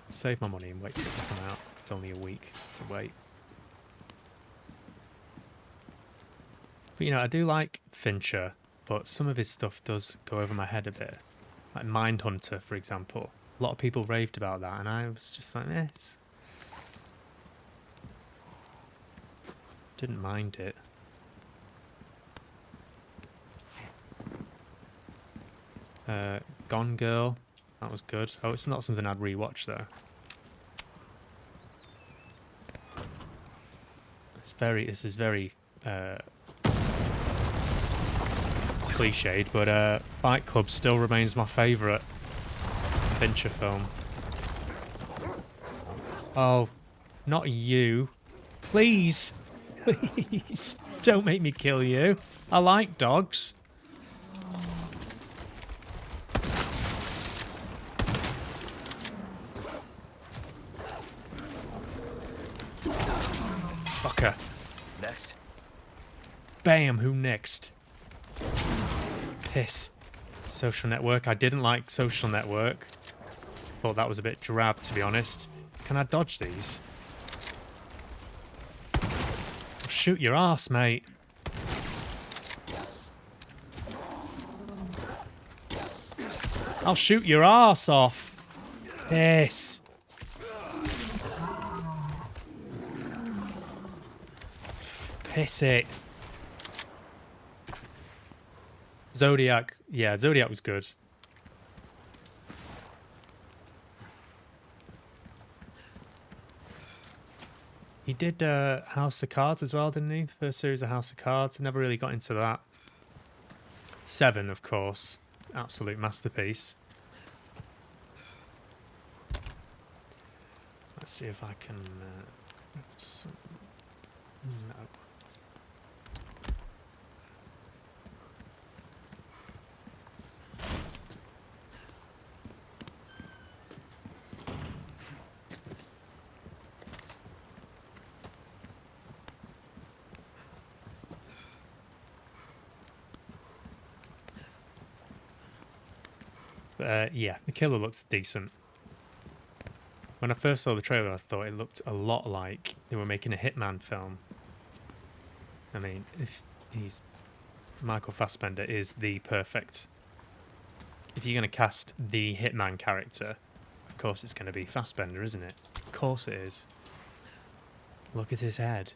Speaker 1: save my money and wait for it to come out. It's only a week to wait. But you know, I do like Fincher, but some of his stuff does go over my head a bit. Like Mindhunter, for example. A lot of people raved about that, and I was just like, didn't mind it. Gone Girl, that was good. Oh, it's not something I'd rewatch though. This is very cliched, but Fight Club still remains my favourite Fincher film. Oh, not you. Please. Please. Don't make me kill you. I like dogs. Fucker.
Speaker 20: Next.
Speaker 1: Bam, who next? Piss. Social Network. I didn't like Social Network. Thought that was a bit drab, to be honest. Can I dodge these? I'll shoot your ass, mate. I'll shoot your ass off. Piss. Piss it. Zodiac. Yeah, Zodiac was good. He did House of Cards as well, didn't he? The first series of House of Cards. I never really got into that. Seven, of course. Absolute masterpiece. Let's see if I can... no. Yeah, the killer looks decent. When I first saw the trailer, I thought it looked a lot like they were making a Hitman film. I mean, if he's... Michael Fassbender is the perfect... If you're going to cast the Hitman character, of course it's going to be Fassbender, isn't it? Of course it is. Look at his head.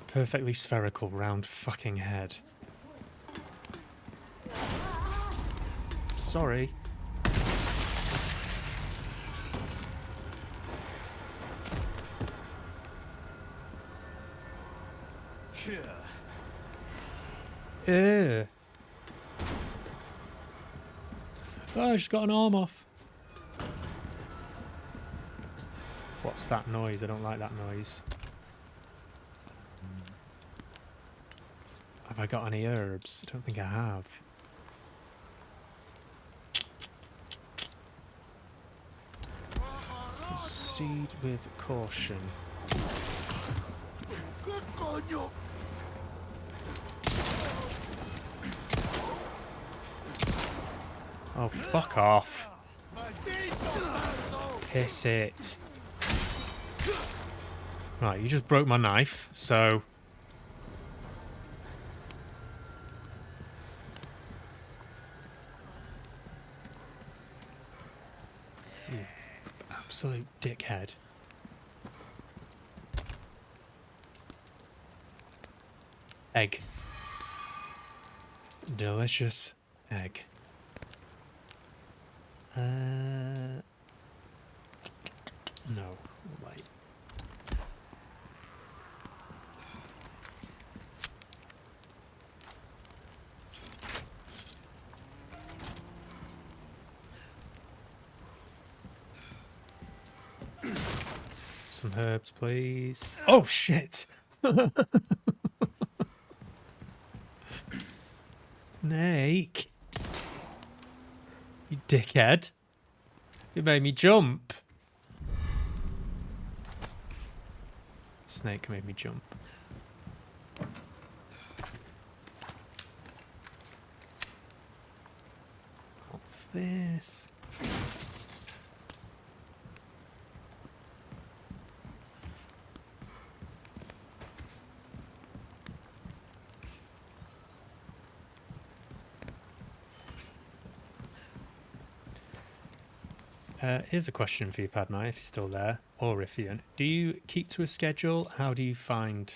Speaker 1: Perfectly spherical, round fucking head. Sorry. Ew. Oh, she's got an arm off. What's that noise? I don't like that noise. Have I got any herbs? I don't think I have. Proceed with caution. Oh, fuck off. Piss it. Right, you just broke my knife, so... You absolute dickhead. Egg. delicious egg. No, wait. Some herbs, please. Oh shit! Snake. You dickhead. You made me jump. Snake made me jump. What's this? Here's a question for you, Padma, if you're still there, or Riffian. Do you keep to a schedule? How do you find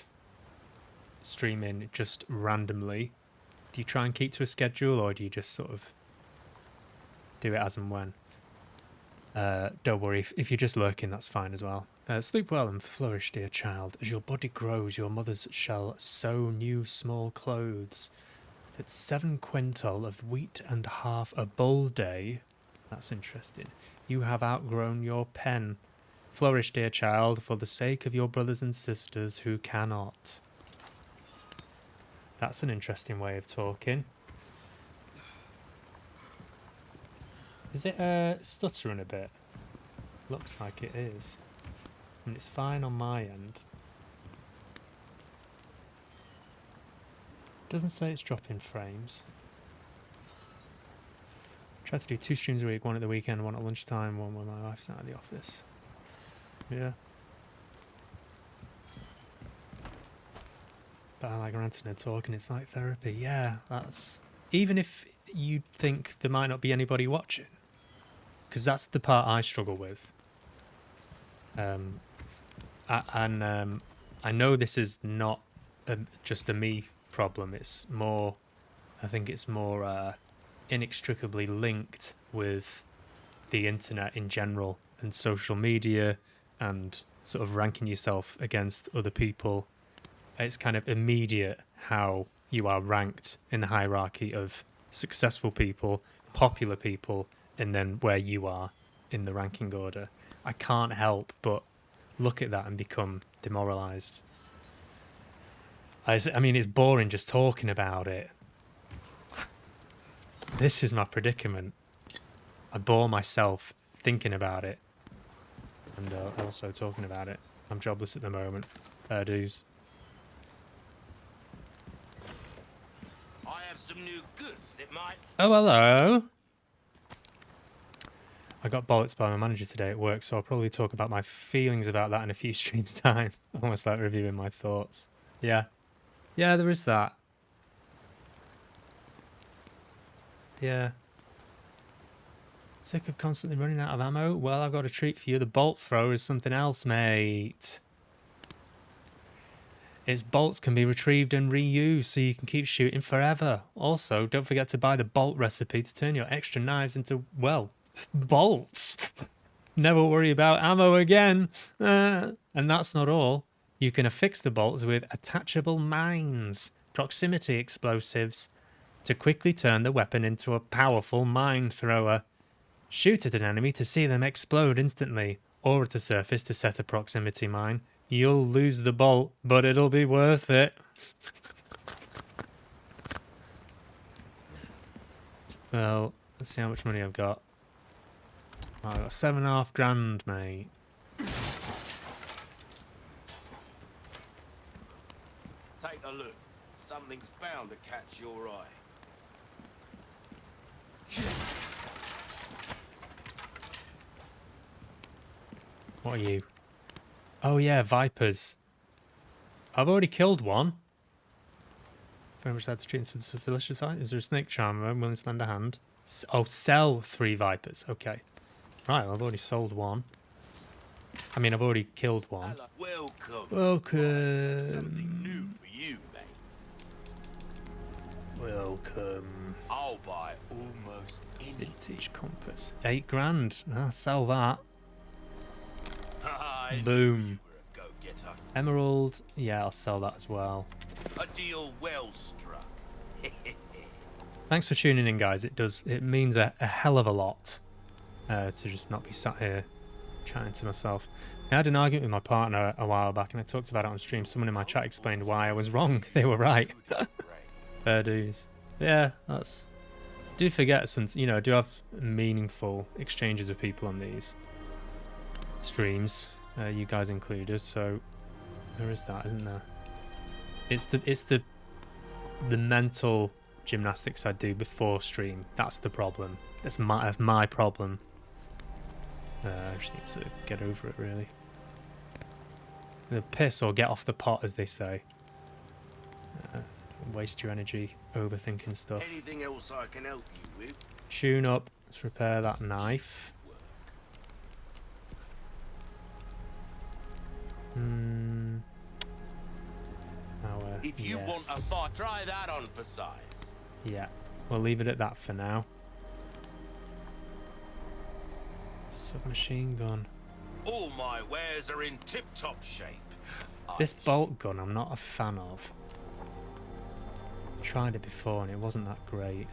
Speaker 1: streaming just randomly? Do you try and keep to a schedule, or do you just sort of do it as and when? Don't worry, if you're just lurking, that's fine as well. Sleep well and flourish, dear child. As your body grows, your mothers shall sew new small clothes. It's 7 quintal of wheat and half a bull day. That's interesting. You have outgrown your pen. Flourish, dear child, for the sake of your brothers and sisters who cannot. That's an interesting way of talking. Is it stuttering a bit? Looks like it is. And it's fine on my end. Doesn't say it's dropping frames. Try to do 2 streams a week, one at the weekend, one at lunchtime, one when my wife's out of the office. Yeah. But I like ranting and talking, it's like therapy. Yeah, that's... Even if you think there might not be anybody watching, because that's the part I struggle with. I know this is not just a me problem, it's more... I think it's more... inextricably linked with the internet in general and social media and sort of ranking yourself against other people. It's kind of immediate how you are ranked in the hierarchy of successful people, popular people, and then where you are in the ranking order. I can't help but look at that and become demoralized. I mean, it's boring just talking about it. This is my predicament. I bore myself thinking about it and also talking about it. I'm jobless at the moment. Fair dues.
Speaker 19: I have some new goods that might...
Speaker 1: Oh, hello. I got bollocks by my manager today at work, so I'll probably talk about my feelings about that in a few streams' time. Almost like reviewing my thoughts. Yeah. Yeah, there is that. Yeah. Sick of constantly running out of ammo? Well, I've got a treat for you. The bolt thrower is something else, mate. Its bolts can be retrieved and reused, so you can keep shooting forever. Also, don't forget to buy the bolt recipe to turn your extra knives into, well, bolts. Never worry about ammo again. And that's not all. You can affix the bolts with attachable mines, proximity explosives, to quickly turn the weapon into a powerful mine thrower. Shoot at an enemy to see them explode instantly, or at a surface to set a proximity mine. You'll lose the bolt, but it'll be worth it. Well, let's see how much money I've got. I've got 7.5 grand, mate.
Speaker 19: Take a look. Something's bound to catch your eye.
Speaker 1: What are you? Oh yeah, vipers. I've already killed one. Very much glad to treat into this delicious fight. Is there a snake charmer? I'm willing to lend a hand. Oh, sell 3 vipers. Okay. Right, well, I've already sold one. I mean, I've already killed one.
Speaker 19: Welcome.
Speaker 1: Welcome.
Speaker 19: Something new for you, mate.
Speaker 1: Welcome.
Speaker 19: I'll buy almost anything.
Speaker 1: Vintage compass. 8 grand. I'll sell that.
Speaker 19: I knew
Speaker 1: Boom.
Speaker 19: you were a go-getter.
Speaker 1: Emerald. Yeah, I'll sell that as well.
Speaker 19: A deal well struck.
Speaker 1: Thanks for tuning in, guys. It means a hell of a lot to just not be sat here chatting to myself. I had an argument with my partner a while back and I talked about it on stream. Someone in my chat explained why I was wrong. They were right. Fair dues. Yeah, that's... Do forget some, you know, do have meaningful exchanges with people on these streams, you guys included. So there is that, isn't there? It's the mental gymnastics I do before stream. That's the problem. That's my problem. I just need to get over it, really. The piss or get off the pot, as they say. Don't waste your energy overthinking stuff.
Speaker 19: Anything else I can help you with?
Speaker 1: Tune up. Let's repair that knife.
Speaker 19: If you want a fight, try that on for size.
Speaker 1: Yeah, we'll leave it at that for now. Submachine gun.
Speaker 19: All my wares are in tip-top shape.
Speaker 1: This bolt gun I'm not a fan of. Tried it before and it wasn't that great.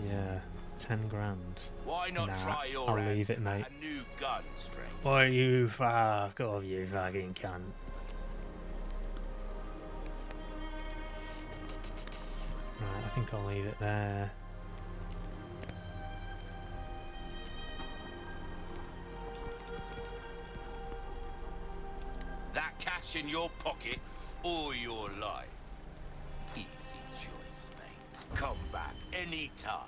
Speaker 1: Yeah, 10 grand.
Speaker 19: Why not try your
Speaker 1: I'll leave it, mate.
Speaker 19: a new gun, stranger?
Speaker 1: Why you fuck off, you fucking cunt. Right, I think I'll leave it there.
Speaker 19: That cash in your pocket or your life. Easy choice, mate. Come back anytime.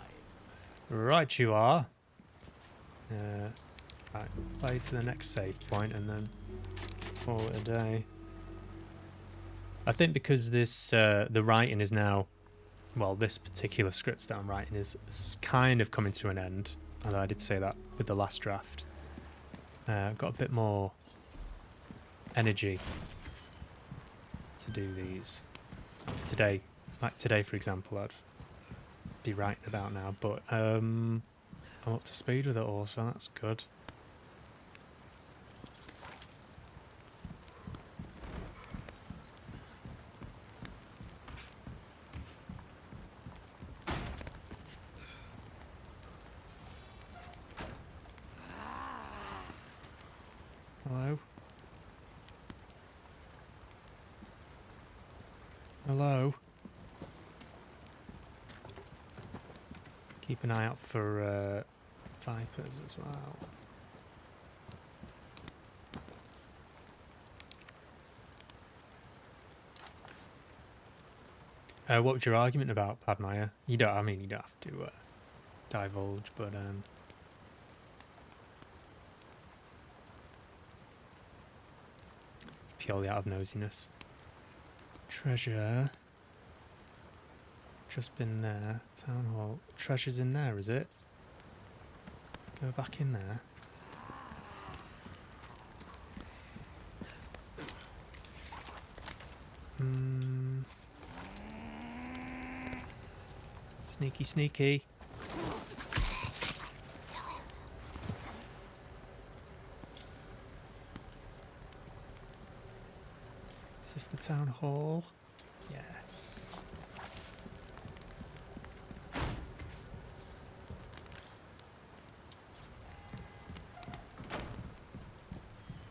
Speaker 1: Right, you are. Right, play to the next save point and then call it a day. I think because this the writing is now, well, this particular script that I'm writing is kind of coming to an end. Although I did say that with the last draft. I've got a bit more energy to do these. For today, like today, for example, I'd be writing about now, but I'm up to speed with it all, so that's good. Hello? Hello? Keep an eye out for vipers as well. What was your argument about, Padmire? You don't. I mean, you don't have to divulge, but purely out of nosiness. Treasure. Just been there. Town hall. Treasure's in there, is it? Go back in there. Sneaky, sneaky. Is this the town hall? Yes.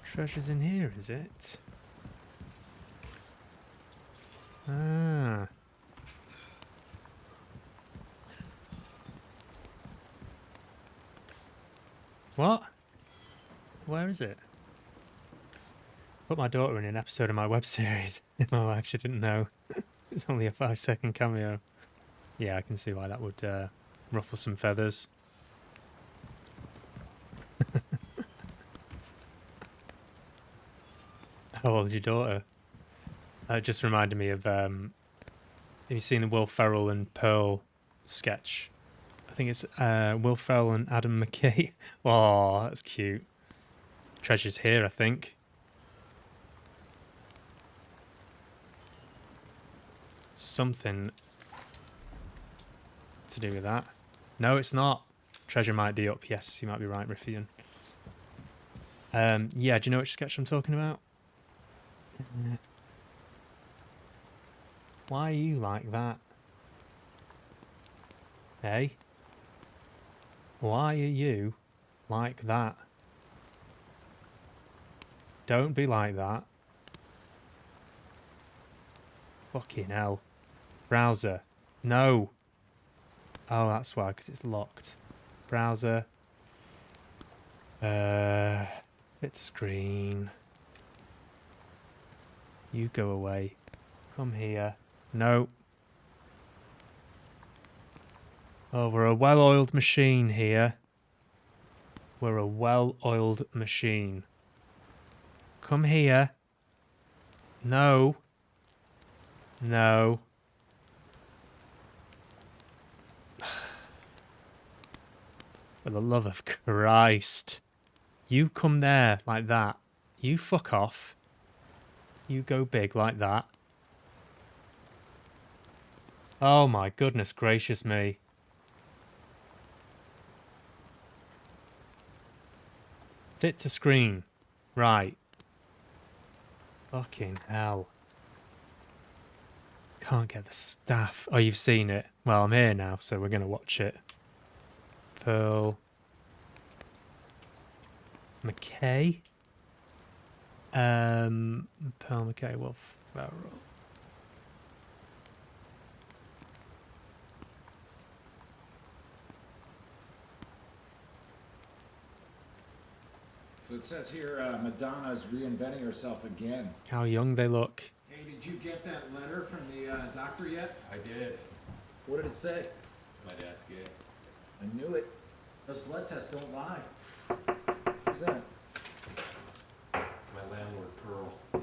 Speaker 1: Treasure's in here, is it? Ah. What? Where is it? Put my daughter in an episode of my web series. My wife, she didn't know. It's only a 5-second cameo. Yeah, I can see why that would ruffle some feathers. How old is your daughter? It just reminded me of, have you seen the Will Ferrell and Pearl sketch? I think it's Will Ferrell and Adam McKay. Oh, that's cute. Treasure's here, I think. something to do with that. No, it's not. Treasure might be up. Yes, you might be right, Riffian. Yeah, do you know which sketch I'm talking about? Why are you like that? Hey? Why are you like that? Don't be like that. Fucking hell. Browser. No. Oh, that's why, because it's locked. Browser. Bit to screen. You go away. Come here. No. Oh, we're a well-oiled machine here. We're a well-oiled machine. Come here. No. No. For the love of Christ. You come there like that. You fuck off. You go big like that. Oh my goodness gracious me. Fit to screen. Right. Fucking hell. Can't get the staff. Oh, you've seen it. Well, I'm here now, so we're going to watch it. Pearl. McKay. Pearl McKay, Wolf Barrel.
Speaker 21: So it says here Madonna is reinventing herself again.
Speaker 1: How young they look.
Speaker 21: Hey, did you get that letter from the doctor yet?
Speaker 17: I did.
Speaker 21: What did it say?
Speaker 17: My dad's gay.
Speaker 21: I knew it. Those blood tests don't lie. Who's that?
Speaker 17: My landlord, Pearl. I'm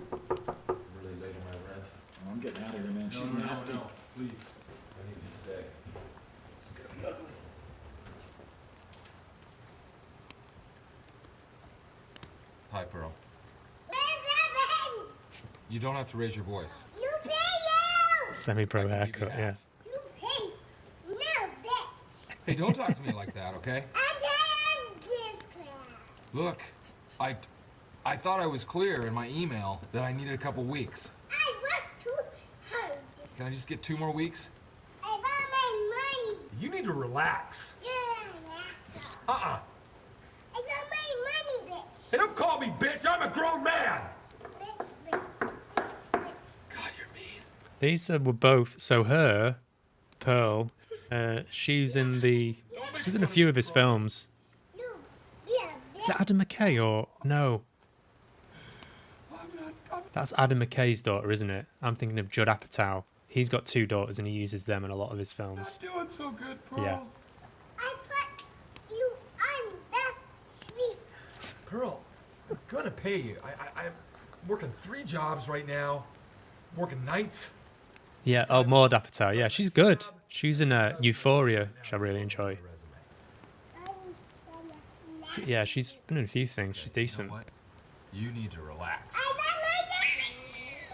Speaker 17: really late on my rent.
Speaker 21: Oh, I'm getting out of here, man. She's nasty.
Speaker 17: No, please. I need you to stay.
Speaker 21: It's gonna be ugly.
Speaker 22: Hi, Pearl. You don't have to raise your voice.
Speaker 6: You pay you!
Speaker 1: Semi-pro haircut, yeah.
Speaker 6: You pay no bitch.
Speaker 22: Hey, don't talk to me like that, okay?
Speaker 6: I'm tired of this crap.
Speaker 22: Look, I thought I was clear in my email that I needed a couple weeks.
Speaker 6: I worked too hard.
Speaker 22: Can I just get 2 more weeks?
Speaker 6: I want my money.
Speaker 22: You need to relax.
Speaker 6: Relax.
Speaker 22: Uh-uh.
Speaker 6: I want my money, bitch.
Speaker 22: Hey, don't call me bitch. I'm a grown man.
Speaker 1: These were both, so her, Pearl, she's in a few of his films. Is it Adam McKay or no? That's Adam McKay's daughter, isn't it? I'm thinking of Judd Apatow. He's got 2 daughters and he uses them in a lot of his films.
Speaker 22: Not doing so good, Pearl.
Speaker 1: Yeah.
Speaker 6: I put you on the street.
Speaker 22: Pearl, I'm gonna pay you. I'm working 3 jobs right now. Working nights.
Speaker 1: Yeah, oh, Maud Apatow. Yeah, she's good. She's in Euphoria, which I really enjoy. Yeah, she's been in a few things. She's decent.
Speaker 22: You know what? You need to relax.
Speaker 6: I want my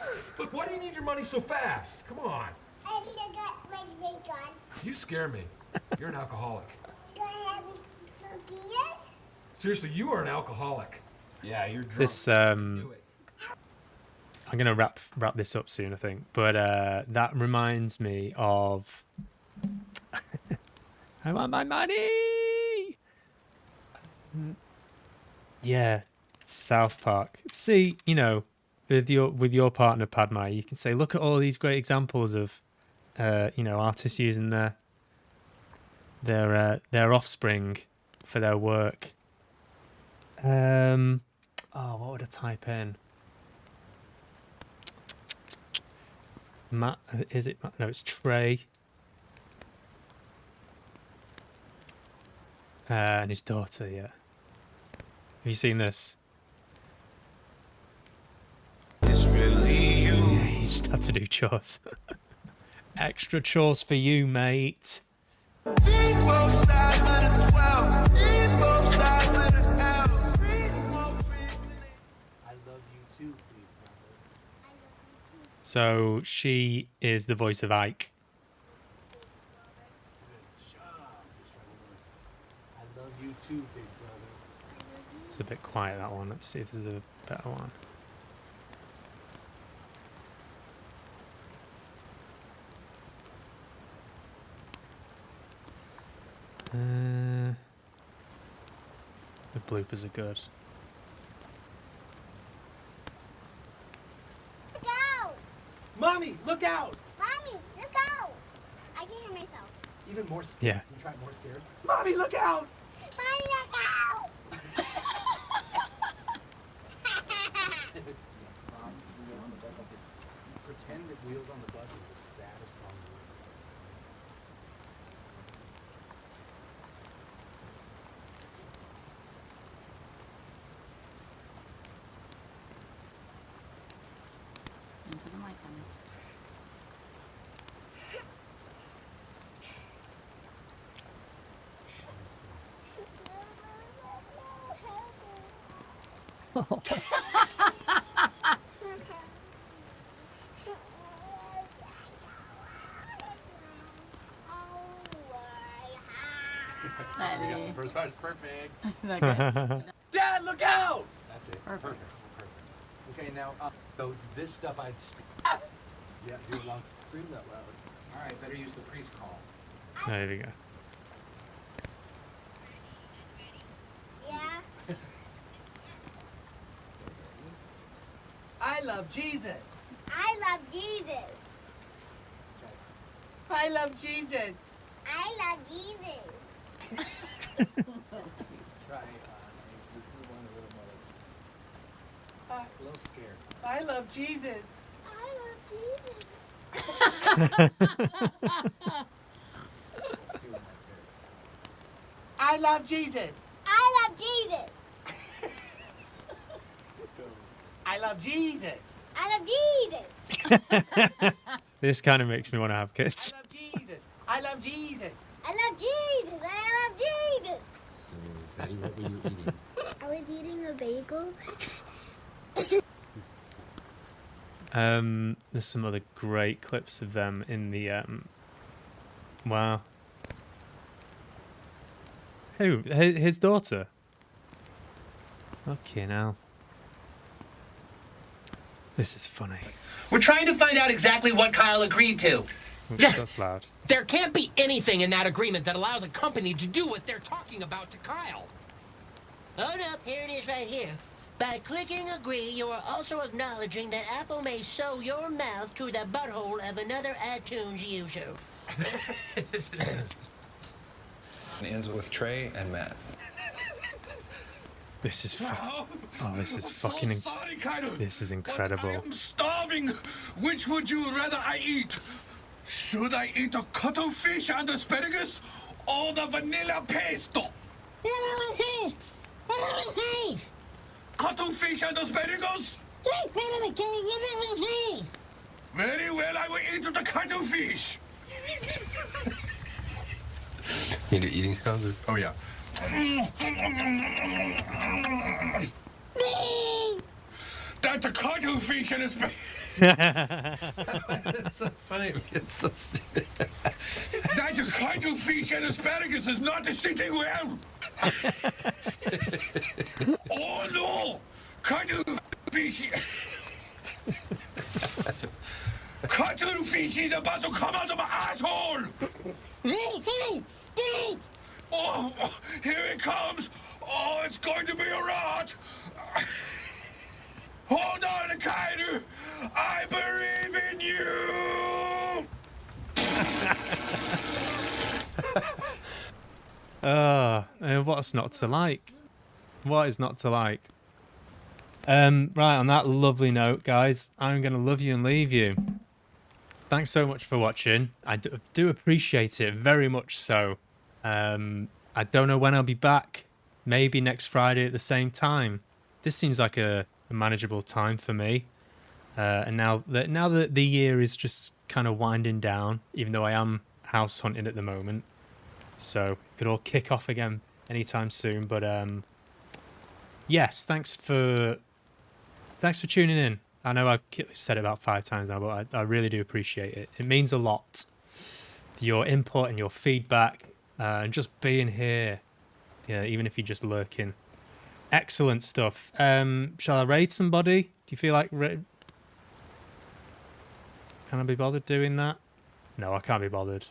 Speaker 6: money.
Speaker 22: Look, why do you need your money so fast? Come on.
Speaker 6: I need to get my drink on.
Speaker 22: You scare me. You're an alcoholic.
Speaker 6: Do I have some beers?
Speaker 22: Seriously, you are an alcoholic. Yeah, you're drunk.
Speaker 1: This I'm gonna wrap this up soon, I think. But that reminds me of I want my money. Yeah, South Park. See, you know, with your partner Padma, you can say, look at all these great examples of you know, artists using their offspring for their work. Oh, what would I type in? Matt, is it Matt? No, it's Trey. And his daughter, yeah. Have you seen this?
Speaker 19: It's really you.
Speaker 1: Yeah, you just had to do chores. Extra chores for you, mate.
Speaker 19: Both sides of the 12. Both sides of the L. Free smoke, free. I love you too,
Speaker 1: So she is the voice of Ike.
Speaker 2: I love you too, big brother.
Speaker 1: It's a bit quiet, that one. Let's see if there's a better one. The bloopers are good.
Speaker 6: Look out!
Speaker 2: Mommy, look out!
Speaker 6: Mommy, look out! I can hear myself.
Speaker 2: Even more scared.
Speaker 1: Yeah.
Speaker 2: Can you try more scared? Mommy, look out!
Speaker 6: Mommy, look out!
Speaker 2: Pretend that Wheels on the Bus is the saddest song in the world.
Speaker 9: Into the mic, honey.
Speaker 2: The first part's perfect.
Speaker 9: That good?
Speaker 2: Dad, look out! That's it.
Speaker 9: Perfect.
Speaker 2: Okay, now, so this stuff I'd speak. Yeah, do it long. Scream that loud.
Speaker 21: All right, better use the priest call.
Speaker 1: There we go.
Speaker 6: Yeah?
Speaker 2: I love Jesus.
Speaker 6: I love Jesus.
Speaker 2: I love Jesus.
Speaker 6: I love Jesus.
Speaker 2: Try, a little scared. I love Jesus.
Speaker 6: I love Jesus.
Speaker 2: I love Jesus.
Speaker 6: I love Jesus.
Speaker 2: I love Jesus.
Speaker 6: I love Jesus.
Speaker 1: This kind of makes me want to have kids.
Speaker 2: I love Jesus.
Speaker 6: I love Jesus. I love Jesus.
Speaker 17: Betty, what were you eating?
Speaker 6: I was eating a bagel.
Speaker 1: There's some other great clips of them in the wow. Who? His daughter? Fucking hell. This is funny.
Speaker 3: We're trying to find out exactly what Kyle agreed to.
Speaker 1: Oops, that's loud.
Speaker 3: There can't be anything in that agreement that allows a company to do what they're talking about to Kyle. Hold up, here it is right here. By clicking agree, you are also acknowledging that Apple may sew your mouth to the butthole of another iTunes user.
Speaker 23: It ends with Trey and Matt.
Speaker 1: This is this is fucking. This is incredible.
Speaker 24: I'm starving. Which would you rather I eat? Should I eat the cuttlefish and asparagus or the vanilla pesto? Cuttlefish and asparagus? Very well, I will eat the cuttlefish.
Speaker 23: Need an eating sound? Oh, yeah.
Speaker 24: That's a cuttlefish and asparagus.
Speaker 23: It's so funny. It's so stupid.
Speaker 24: That's a cuttlefish and asparagus is not sitting well. Oh no! Cuttlefish. Cuttlefish is about to come out of my asshole. Oh, here it comes. Oh, it's going to be a rot. Hold on, Kaider. I believe in you.
Speaker 1: What's not to like? What is not to like? Right, on that lovely note, guys, I'm going to love you and leave you. Thanks so much for watching. I do appreciate it very much so. I don't know when I'll be back. Maybe next Friday at the same time. This seems like a manageable time for me. And now that the year is just kind of winding down, even though I am house hunting at the moment, so it could all kick off again anytime soon. But yes, thanks for tuning in. I know I've said it about 5 times now, but I really do appreciate it. It means a lot. Your input and your feedback, and just being here. Yeah, even if you're just lurking. Excellent stuff. Shall I raid somebody? Do you feel like can I be bothered doing that? No, I can't be bothered.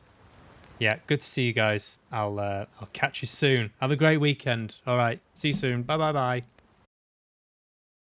Speaker 1: Yeah, good to see you guys. I'll catch you soon. Have a great weekend. All right, see you soon. Bye.